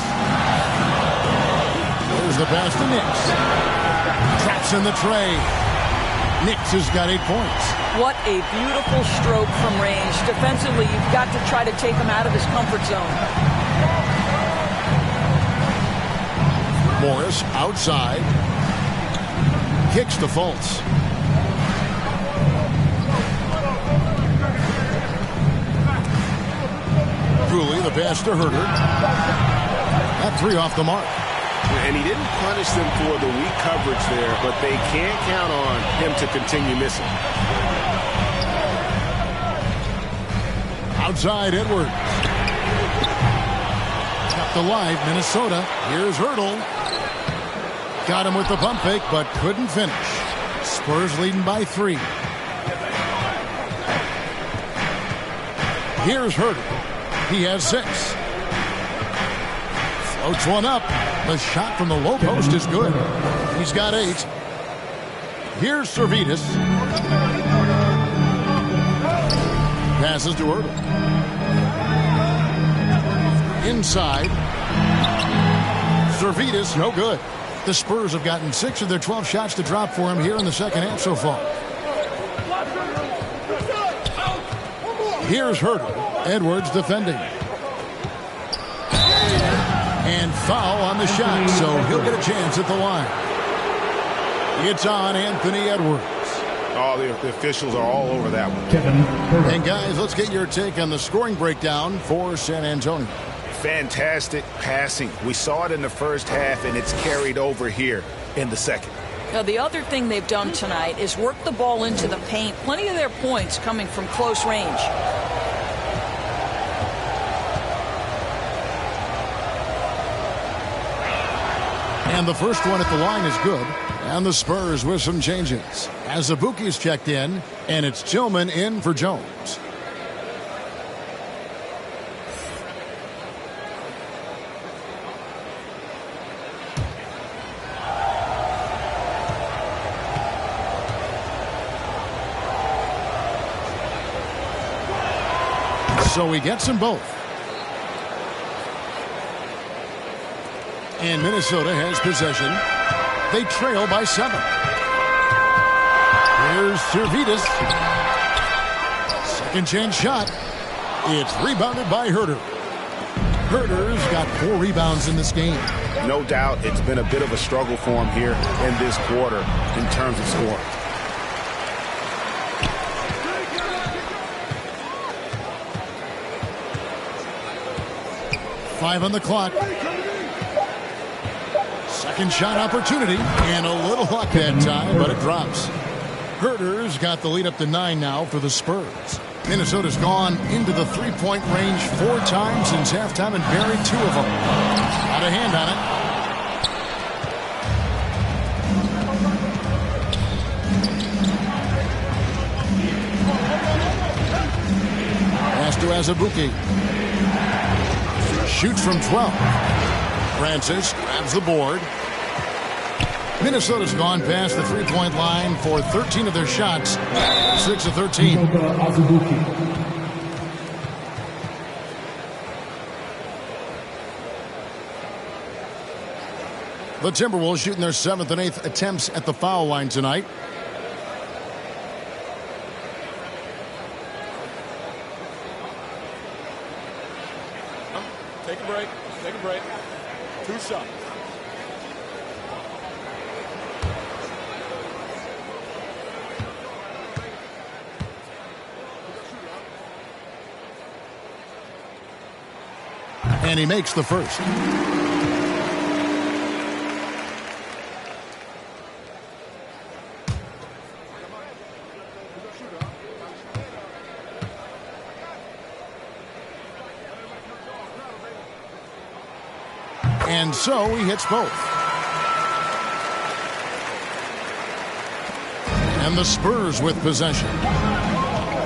There's the pass to Nix. Traps in the tray. Nix has got 8 points. What a beautiful stroke from range. Defensively, you've got to try to take him out of his comfort zone. Morris outside. Kicks to Fultz. Cooley, the pass to Herter. That 3 off the mark. And he didn't punish them for the weak coverage there, but they can't count on him to continue missing. Outside, Edwards. Kept alive, Minnesota. Here's Hertel. Got him with the pump fake, but couldn't finish. Spurs leading by 3. Here's Hertel. He has 6. Floats one up. The shot from the low post is good. He's got 8. Here's Servidis. Passes to Hertel. Inside. Servidis, no good. The Spurs have gotten 6 of their 12 shots to drop for him here in the second half so far. Here's Hertel. Edwards defending. And foul on the shot, so he'll get a chance at the line. It's on Anthony Edwards. Oh, the officials are all over that one. And guys, let's get your take on the scoring breakdown for San Antonio. Fantastic passing. We saw it in the first half, and it's carried over here in the second. Now, the other thing they've done tonight is work the ball into the paint. Plenty of their points coming from close range. And the first one at the line is good. And the Spurs with some changes. Azubuike's checked in, and it's Tillman in for Jones. So he gets them both. And Minnesota has possession. They trail by 7. Here's Servidis. Second chance shot. It's rebounded by Herter. Herter's got 4 rebounds in this game. No doubt it's been a bit of a struggle for him here in this quarter in terms of scoring. Five on the clock. Second shot opportunity, and a little luck that time, but it drops. Herter's got the lead up to 9 now for the Spurs. Minnesota's gone into the three-point range 4 times since halftime and buried 2 of them. Got a hand on it. Pass to Azubuike. Shoots from 12. Francis grabs the board. Minnesota's gone past the three-point line for 13 of their shots. 6 of 13. The Timberwolves shooting their 7th and 8th attempts at the foul line tonight. Take a break. Take a break. 2 shots. And he makes the first. And so he hits both. And the Spurs with possession.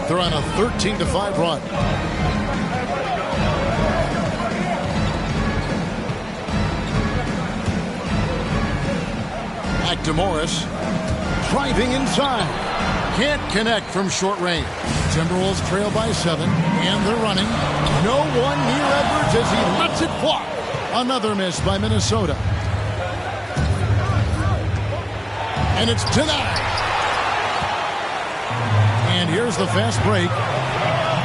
They're on a 13-5 run. Back to Morris. Driving inside. Can't connect from short range. Timberwolves trail by 7, and they're running. No one near Edwards as he lets it fly. Another miss by Minnesota. And it's denied. And here's the fast break.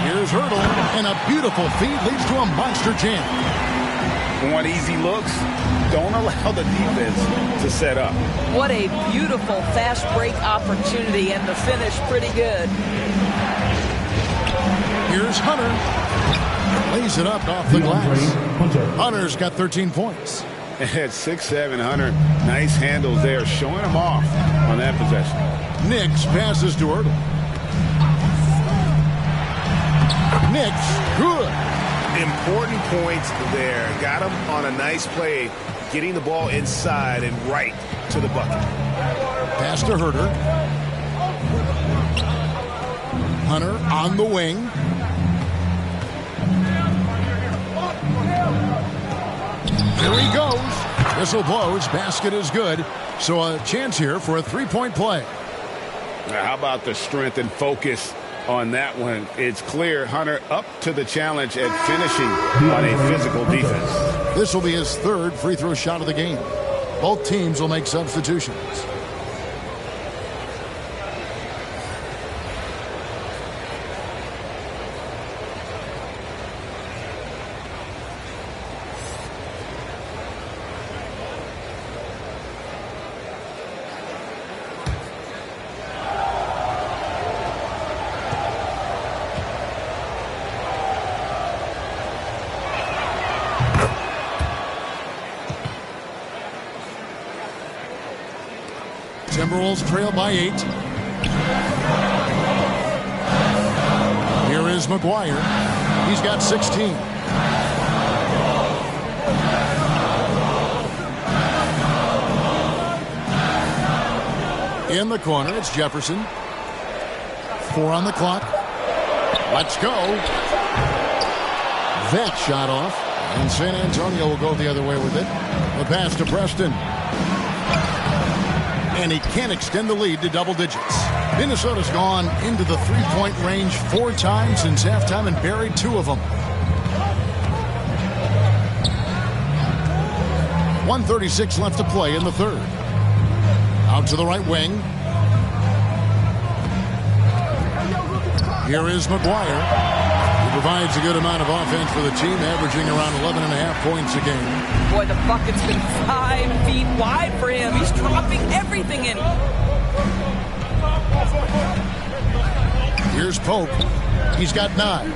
Here's Hurdle, and a beautiful feed leads to a monster jam. Want easy looks? Don't allow the defense to set up. What a beautiful fast break opportunity, and the finish pretty good. Here's Hunter. Lays it up off the glass. Hunter's got 13 points. At 6'7", Hunter, nice handles there, showing him off on that possession. Knicks passes to Hurdle. Knicks, good. Important points there. Got him on a nice play, getting the ball inside and right to the bucket. Pass to Herter. Hunter on the wing. Here he goes. Whistle blows. Basket is good. So a chance here for a three-point play. Now, how about the strength and focus on that one? It's clear Hunter up to the challenge at finishing on a physical defense. This will be his third free throw shot of the game. Both teams will make substitutions. Timberwolves trail by 8. Here is McGuire. He's got 16. In the corner, it's Jefferson. 4 on the clock. Let's go. That shot off. And San Antonio will go the other way with it. The pass to Preston. And he can't extend the lead to double digits. Minnesota's gone into the three-point range 4 times since halftime and buried 2 of them. 1:36 left to play in the third. Out to the right wing. Here is McGuire. He provides a good amount of offense for the team, averaging around 11.5 points a game. Boy, the bucket's been 5 feet wide for him. He's dropping everything in. Here's Pope. He's got 9.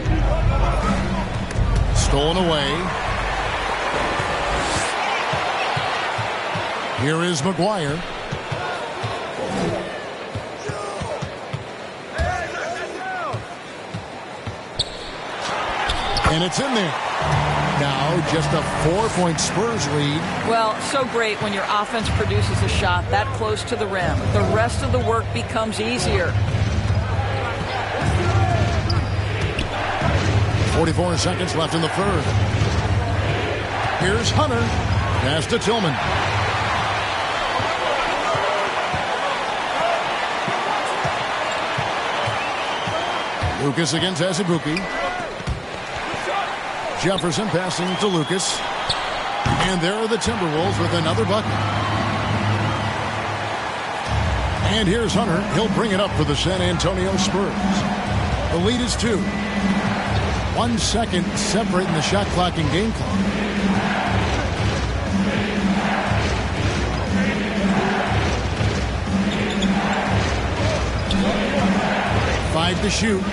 Stolen away. Here is McGuire. And it's in there. Now just a 4-point Spurs lead. Well, so great when your offense produces a shot that close to the rim. The rest of the work becomes easier. 44 seconds left in the third. Here's Hunter. Pass to Tillman. Lucas against Azubuike. Jefferson passing to Lucas. And there are the Timberwolves with another bucket. And here's Hunter. He'll bring it up for the San Antonio Spurs. The lead is 2. 1 second separating the shot clock and game clock. Five to shoot.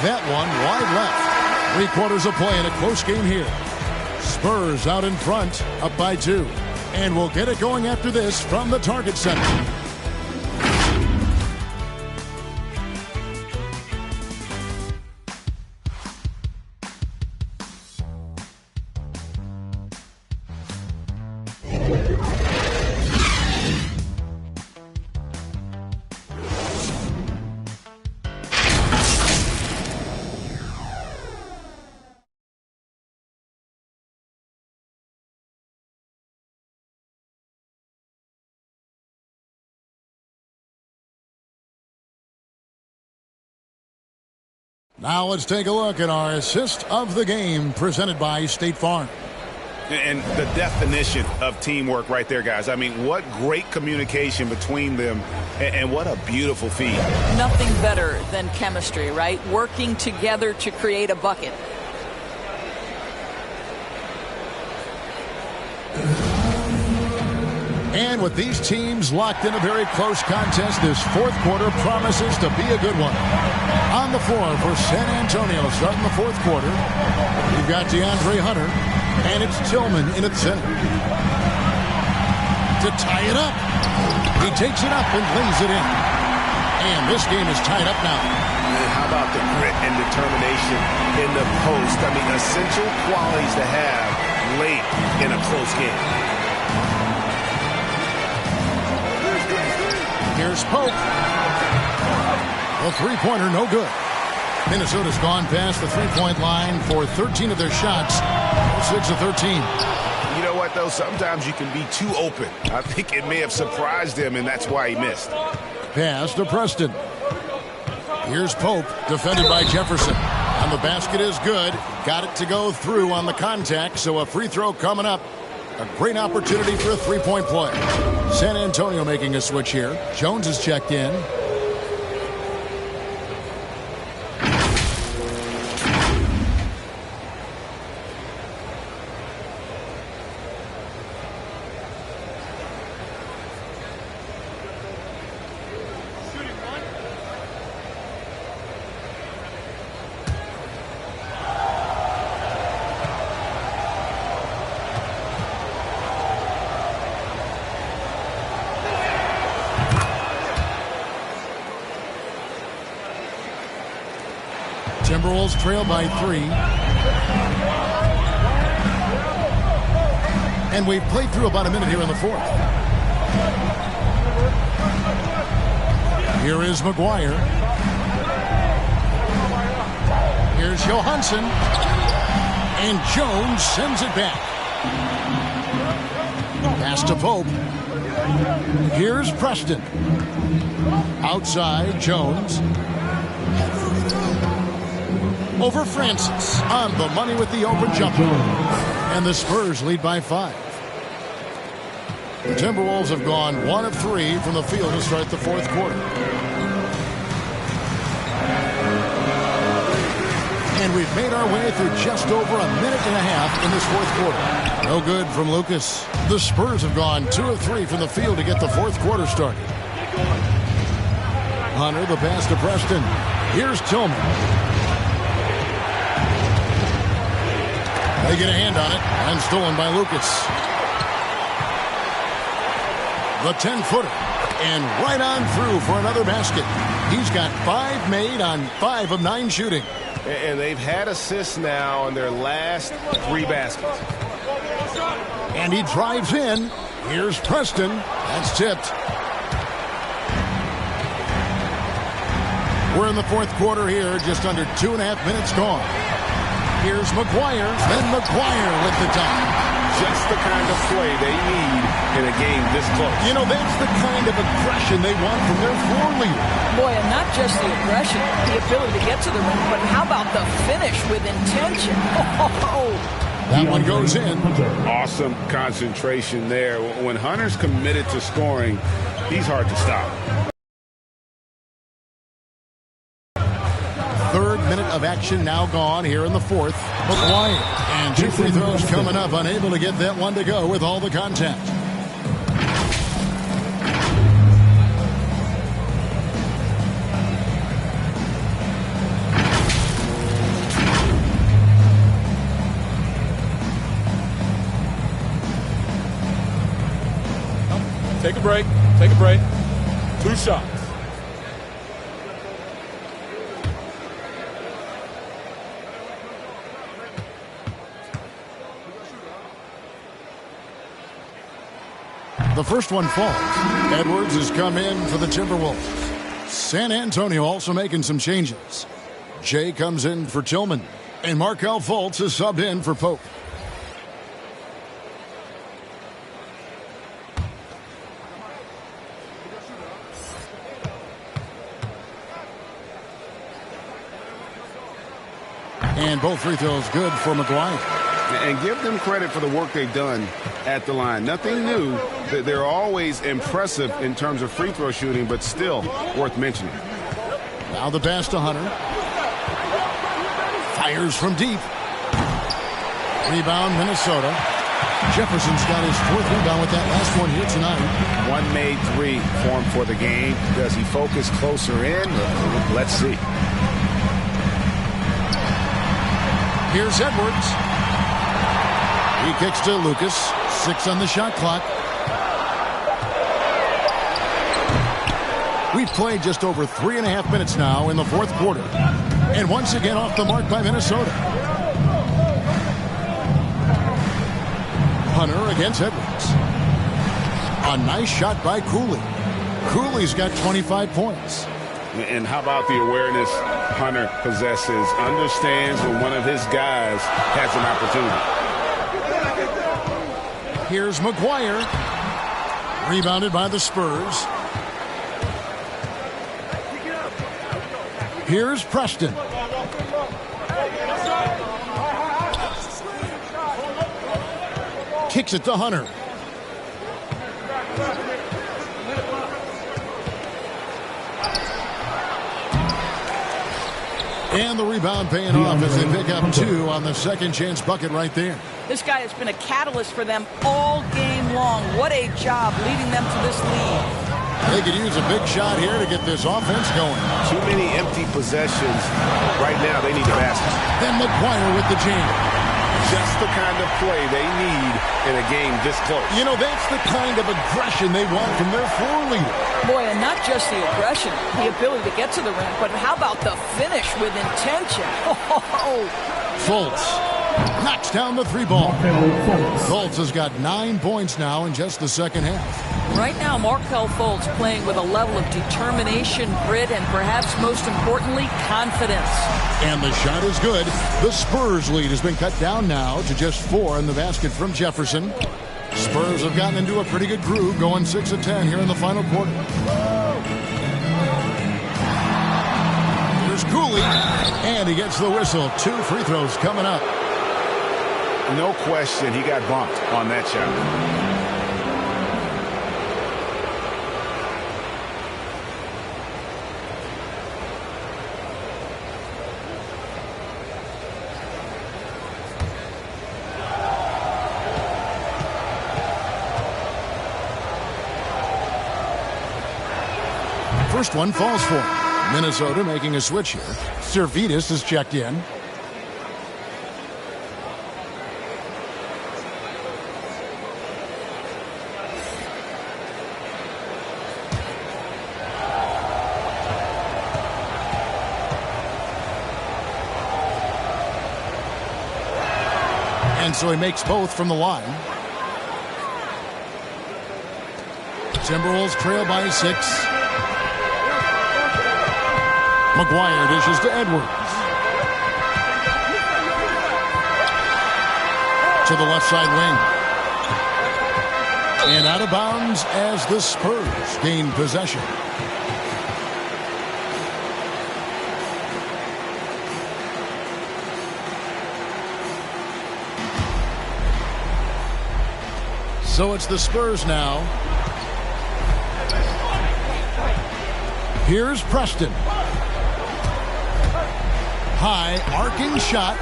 That one wide left. 3/4 of play in a close game here. Spurs out in front, up by 2. And we'll get it going after this from the Target Center. Now let's take a look at our assist of the game presented by State Farm. And the definition of teamwork right there, guys. I mean, what great communication between them, and what a beautiful feed. Nothing better than chemistry, right? Working together to create a bucket. And with these teams locked in a very close contest, this fourth quarter promises to be a good one. On the floor for San Antonio, starting the fourth quarter, we've got DeAndre Hunter, and it's Tillman in at center. To tie it up. He takes it up and lays it in. And this game is tied up now. And how about the grit and determination in the post? I mean, essential qualities to have late in a close game. Here's Pope. The three-pointer, no good. Minnesota's gone past the three-point line for 13 of their shots. 6 of 13. You know what, though? Sometimes you can be too open. I think it may have surprised him, and that's why he missed. Pass to Preston. Here's Pope, defended by Jefferson. And the basket is good. Got it to go through on the contact, so a free throw coming up. A great opportunity for a three-point play. San Antonio making a switch here. Jones is checked in. Timberwolves trail by 3. And we've played through about a minute here in the fourth. Here is McGuire. Here's Johansson. And Jones sends it back. Pass to Pope. Here's Preston. Outside, Jones. Over Francis. On the money with the open jumper. And the Spurs lead by 5. The Timberwolves have gone 1 of 3 from the field to start the fourth quarter. And we've made our way through just over a minute and a half in this fourth quarter. No good from Lucas. The Spurs have gone 2 of 3 from the field to get the fourth quarter started. Hunter, the pass to Preston. Here's Tillman. They get a hand on it, and stolen by Lucas. The 10-footer, and right on through for another basket. He's got 5 made on 5 of 9 shooting. And they've had assists now on their last 3 baskets. And he drives in. Here's Preston. That's tipped. We're in the fourth quarter here, just under 2.5 minutes gone. Here's McGuire, then McGuire with the dunk. Just the kind of play they need in a game this close. You know, that's the kind of aggression they want from their floor leader. Boy, and not just the aggression, the ability to get to the rim, but how about the finish with intention? That one goes in. Awesome concentration there. When Hunter's committed to scoring, he's hard to stop. Third minute of action now gone here in the fourth. McGuire, and 2 free throws coming up, unable to get that one to go with all the contact. Take a break. Take a break. 2 shots. The first one falls. Edwards has come in for the Timberwolves. San Antonio also making some changes. Jay comes in for Tillman. And Markelle Fultz is subbed in for Pope. And both free throws good for McGuire. And give them credit for the work they've done at the line. Nothing new. They're always impressive in terms of free throw shooting, but still worth mentioning. Now the pass to Hunter. Fires from deep. Rebound, Minnesota. Jefferson's got his fourth rebound with that last one here tonight. One made three for him for the game. Does he focus closer in? Let's see. Here's Edwards. He kicks to Lucas. 6 on the shot clock. We've played just over 3.5 minutes now in the fourth quarter. And once again off the mark by Minnesota. Hunter against Edwards. A nice shot by Cooley. Cooley's got 25 points. And how about the awareness Hunter possesses? Understands when one of his guys has an opportunity. Here's McGuire. Rebounded by the Spurs. Here's Preston. Kicks it to Hunter. And the rebound paying off as they pick up 2 on the second chance bucket right there. This guy has been a catalyst for them all game long. What a job leading them to this lead. They could use a big shot here to get this offense going. Too many empty possessions. Right now, they need a basket. Then McGuire with the jam. Just the kind of play they need in a game this close. You know, that's the kind of aggression they want from their floor leader. Boy, and not just the aggression, the ability to get to the rim, but how about the finish with intention? Fultz knocks down the 3-ball. Fultz has got 9 points now in just the second half. Right now, Markelle Fultz playing with a level of determination, grit, and perhaps most importantly, confidence. And the shot is good. The Spurs lead has been cut down now to just 4 in the basket from Jefferson. Spurs have gotten into a pretty good groove, going 6 of 10 here in the final quarter. Here's Cooley, and he gets the whistle. 2 free throws coming up. No question, he got bumped on that shot. First one falls for him. Minnesota making a switch here. Servetus is checked in. And so he makes both from the line. Timberwolves trail by 6. McGuire dishes to Edwards. To the left side wing. And out of bounds as the Spurs gain possession. So it's the Spurs now. Here's Preston. High, arcing shot.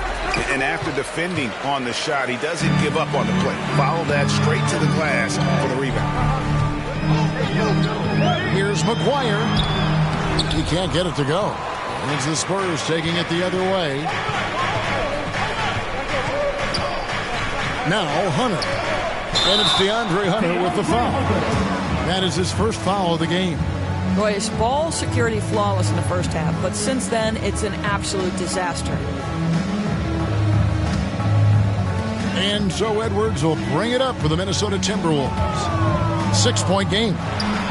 And after defending on the shot, he doesn't give up on the play. Follow that straight to the glass for the rebound. Here's McGuire. He can't get it to go. It's the Spurs taking it the other way. Now Hunter. And it's DeAndre Hunter with the foul. That is his first foul of the game. Boy, his ball security flawless in the first half, but since then, it's an absolute disaster. And so Edwards will bring it up for the Minnesota Timberwolves. 6-point game.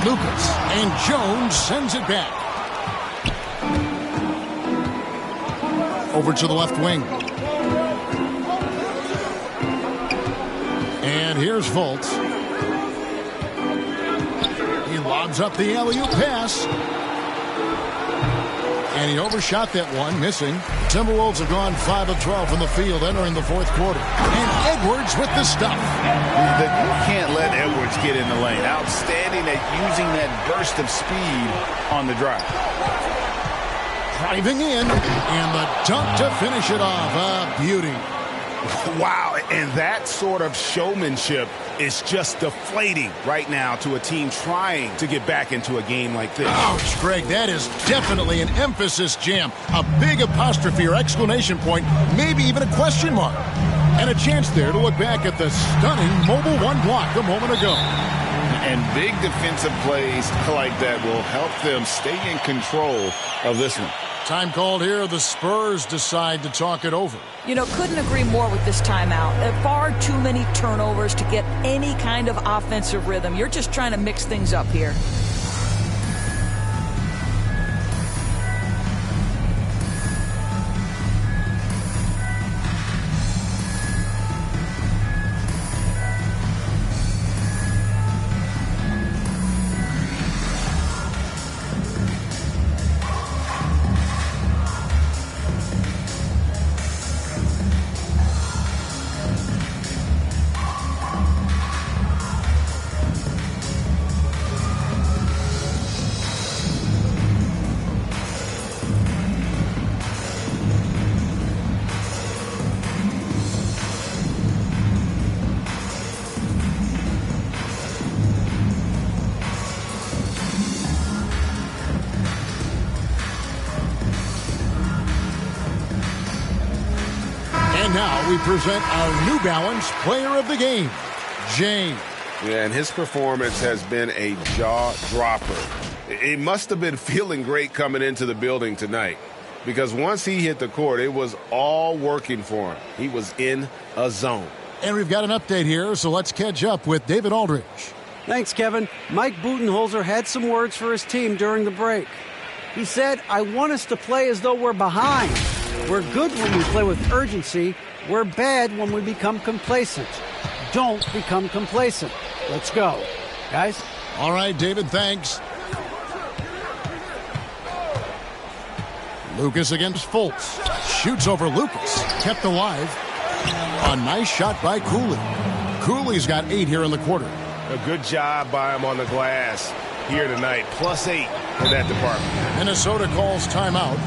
Lucas and Jones sends it back. Over to the left wing. And here's Fultz. He lobs up the alley-oop pass. And he overshot that one, missing. Timberwolves have gone 5 of 12 from the field entering the fourth quarter. And Edwards with the stuff. You can't let Edwards get in the lane. Outstanding at using that burst of speed on the drive. Driving in, and the dunk to finish it off. A beauty. Wow, and that sort of showmanship is just deflating right now to a team trying to get back into a game like this. Ouch, Greg, that is definitely an emphasis jam. A big apostrophe or exclamation point, maybe even a question mark. And a chance there to look back at the stunning mobile one block a moment ago. And big defensive plays like that will help them stay in control of this one. Time called here. The Spurs decide to talk it over. You know, couldn't agree more with this timeout. There are far too many turnovers to get any kind of offensive rhythm. You're just trying to mix things up here. Now we present our New Balance Player of the Game, James. Yeah, and his performance has been a jaw-dropper. He must have been feeling great coming into the building tonight because once he hit the court, it was all working for him. He was in a zone. And we've got an update here, so let's catch up with David Aldridge. Thanks, Kevin. Mike Budenholzer had some words for his team during the break. He said, "I want us to play as though we're behind. We're good when we play with urgency. We're bad when we become complacent. Don't become complacent. Let's go." Guys? All right, David, thanks. Lucas against Fultz. Shoots over Lucas. Kept alive. A nice shot by Cooley. Cooley's got 8 here in the quarter. A good job by him on the glass here tonight. +8 in that department. Minnesota calls timeout.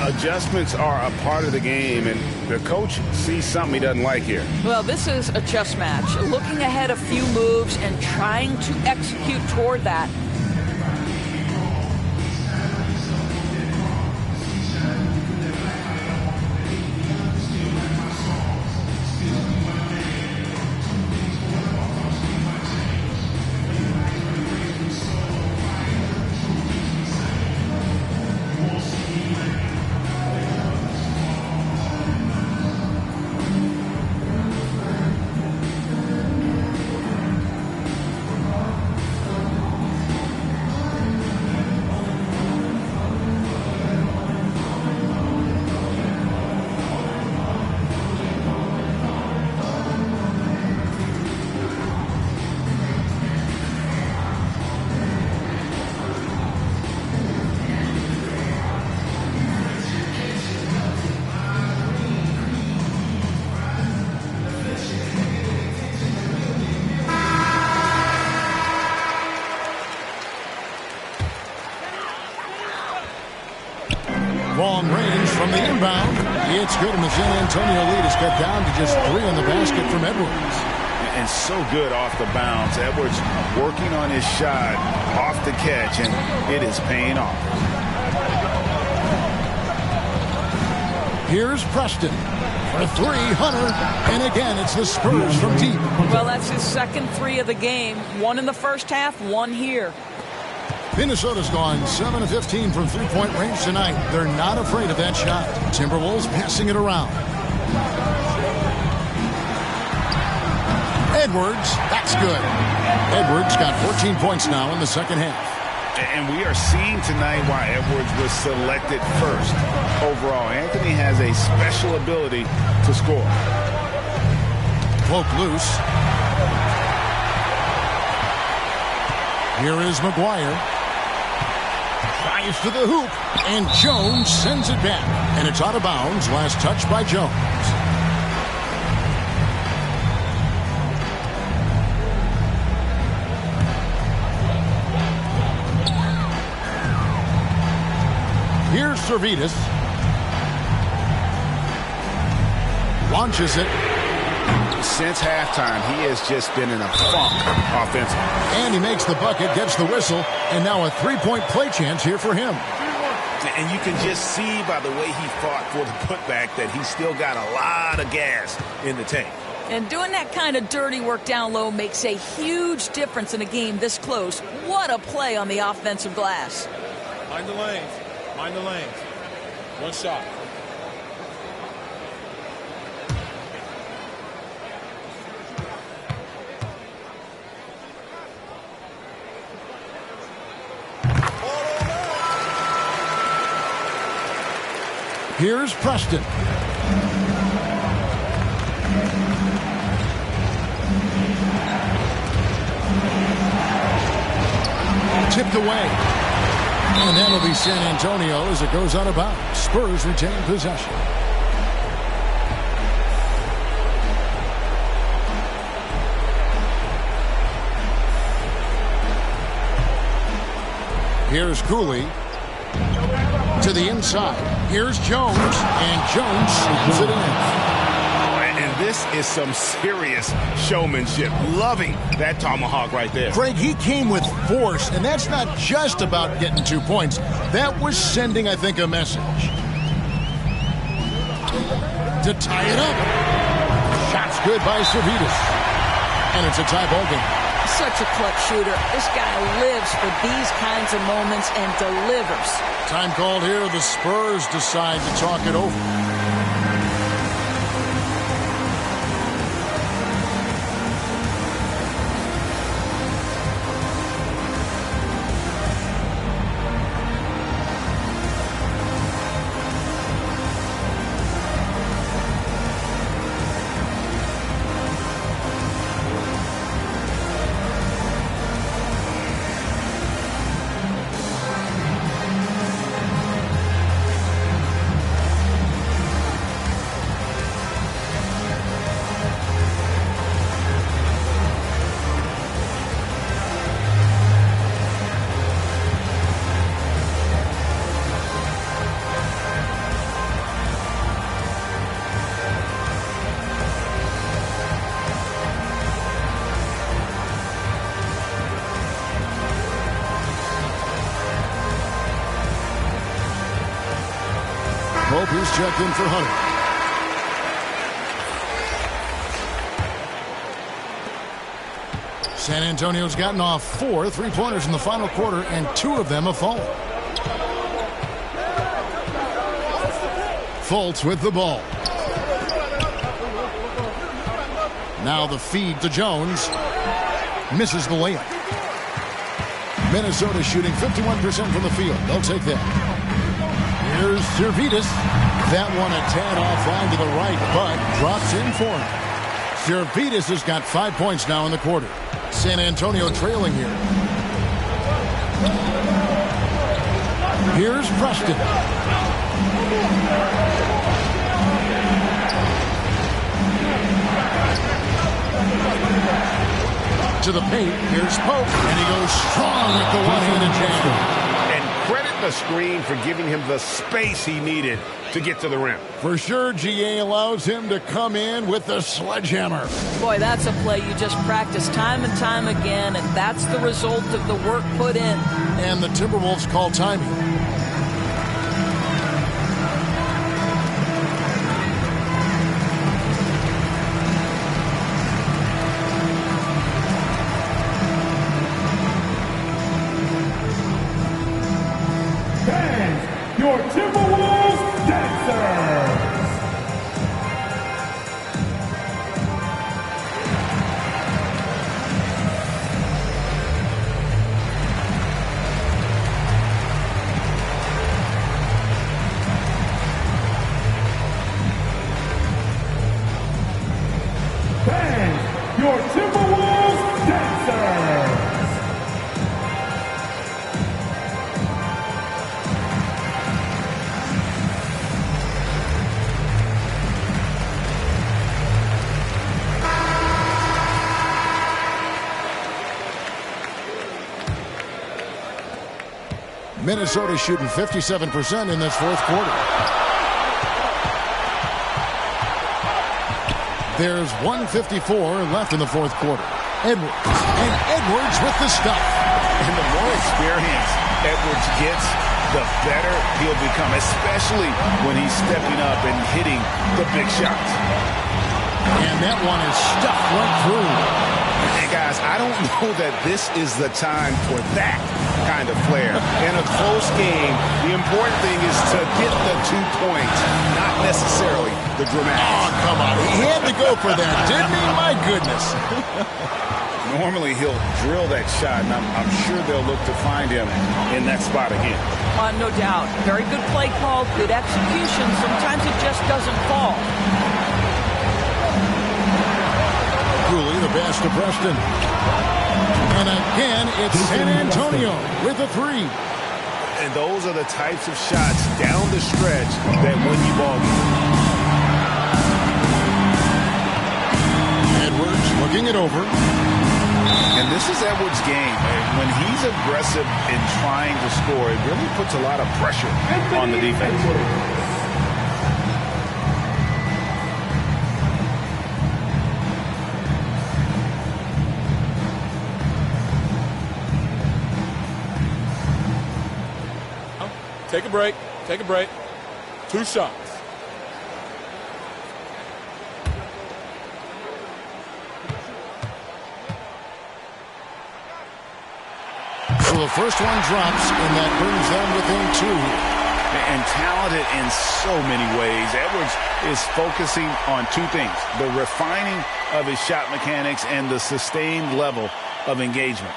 Adjustments are a part of the game, and the coach sees something he doesn't like here. Well, this is a chess match. Looking ahead a few moves and trying to execute toward that. Long range from the inbound. It's good, and the San Antonio lead is cut down to just 3 on the basket from Edwards. And so good off the bounce. Edwards working on his shot off the catch, and it is paying off. Here's Preston for 3, Hunter. And again, it's the Spurs from deep. Well, that's his second 3 of the game. 1 in the first half, 1 here. Minnesota's gone 7 of 15 from three-point range tonight. They're not afraid of that shot. Timberwolves passing it around. Edwards, that's good. Edwards got 14 points now in the second half. And we are seeing tonight why Edwards was selected first. Overall, Anthony has a special ability to score. Poke loose. Here is McGuire. Drives to the hoop, and Jones sends it back. And it's out of bounds. Last touch by Jones. Here's Servetus. Launches it. Since halftime, he has just been in a funk offensively. And he makes the bucket, gets the whistle, and now a three-point play chance here for him. And you can just see by the way he fought for the putback that he's still got a lot of gas in the tank. And doing that kind of dirty work down low makes a huge difference in a game this close. What a play on the offensive glass. Mind the lanes. Mind the lanes. One shot. Here's Preston. Tipped away. And that'll be San Antonio as it goes out of bounds. Spurs retain possession. Here's Cooley. To the inside. Here's Jones, and Jones slams it in. And this is some serious showmanship. Loving that tomahawk right there. Craig, he came with force, and that's not just about getting 2 points. That was sending, I think, a message. To tie it up. Shot's good by Servetus. And it's a tie ball game. Such a clutch shooter. This guy lives for these kinds of moments and delivers. Time called here. The Spurs decide to talk it over. Pope is checked in for Hunter. San Antonio's gotten off 4 3-pointers in the final quarter, and 2 of them have fallen. Fultz with the ball. Now the feed to Jones. Misses the layup. Minnesota shooting 51% from the field. They'll take that. Here's Servetus. That one a tad offline to the right, but drops in for him. Servetus has got 5 points now in the quarter. San Antonio trailing here. Here's Preston. To the paint. Here's Pope, and he goes strong with the one-handed jam. Credit the screen for giving him the space he needed to get to the rim. For sure, GA allows him to come in with the sledgehammer. Boy, that's a play you just practice time and time again, and that's the result of the work put in. And the Timberwolves call timing. Your Timberwolves dancers. Minnesota shooting 57% in this fourth quarter. There's 1:54 left in the fourth quarter. Edwards. And Edwards with the stuff. And the more experience Edwards gets, the better he'll become, especially when he's stepping up and hitting the big shots. And that one is stuffed right through. And guys, I don't know that this is the time for that kind of flair. In a close game, the important thing is to get the 2 points, not necessarily the dramatics. Oh, come on. He had to go for that, didn't he? My goodness. Normally, he'll drill that shot, and I'm sure they'll look to find him in that spot again. No doubt. Very good play call, good execution. Sometimes it just doesn't fall. COOLEY, the pass to Preston. And again, it's San Antonio with a three. And those are the types of shots down the stretch that win you ball games. Edwards looking it over. And this is Edwards' game. When he's aggressive in trying to score, it really puts a lot of pressure on the defense. Take a break. Take a break. 2 shots. So the first one drops, and that brings them within 2. And talented in so many ways. Edwards is focusing on 2 things: the refining of his shot mechanics and the sustained level of engagement.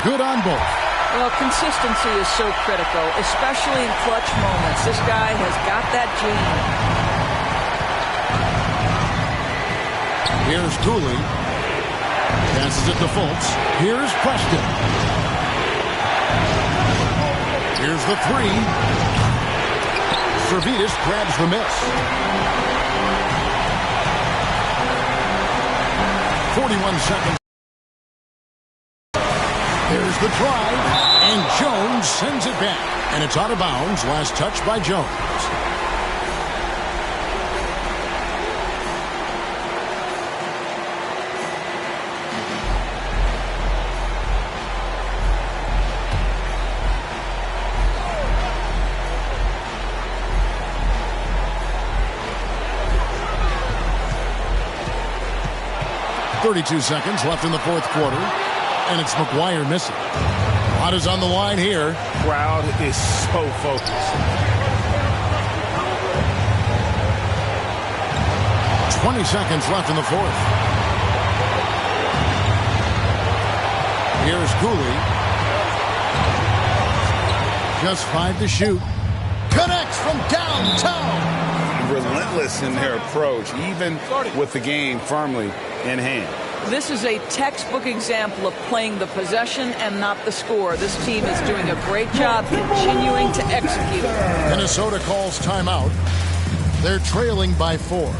Good on both. Well, consistency is so critical, especially in clutch moments. This guy has got that gene. Here's COOLEY. Passes it to Fultz. Here's Preston. Here's the three. Servetus grabs the miss. 41 seconds. There's the drive, and Jones sends it back. And it's out of bounds. Last touch by Jones. .32 seconds left in the fourth quarter. And it's McGuire missing. A lot is on the line here. Crowd is so focused. 20 seconds left in the fourth. Here's COOLEY. Just 5 to shoot. Connects from downtown. Relentless in their approach, even with the game firmly in hand. This is a textbook example of playing the possession and not the score. This team is doing a great job continuing to execute. Minnesota calls timeout. They're trailing by 4.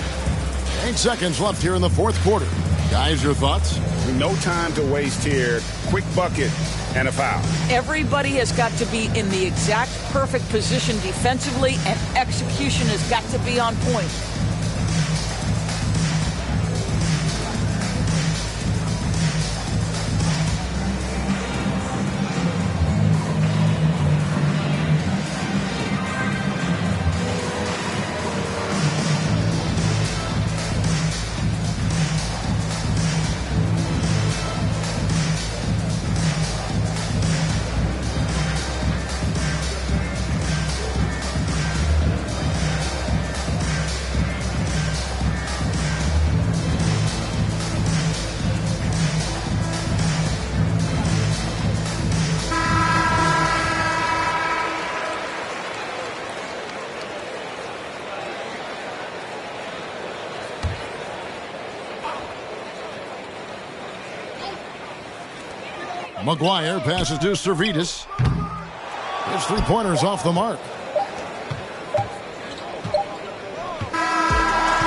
8 seconds left here in the fourth quarter. Guys, your thoughts? No time to waste here. Quick bucket and a foul. Everybody has got to be in the exact perfect position defensively, and execution has got to be on point. McGuire passes to Servetus. His three-pointers off the mark.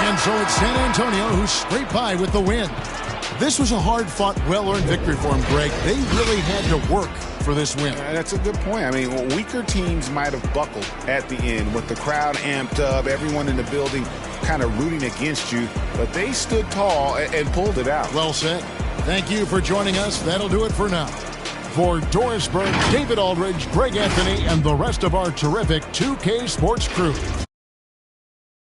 And so it's San Antonio who scraped by with the win. This was a hard-fought, well-earned victory for them, Greg. They really had to work for this win. That's a good point. I mean, weaker teams might have buckled at the end with the crowd amped up, everyone in the building kind of rooting against you, but they stood tall and pulled it out. Well said. Thank you for joining us. That'll do it for now. For Doris Burke, David Aldridge, Greg Anthony, and the rest of our terrific 2K Sports crew.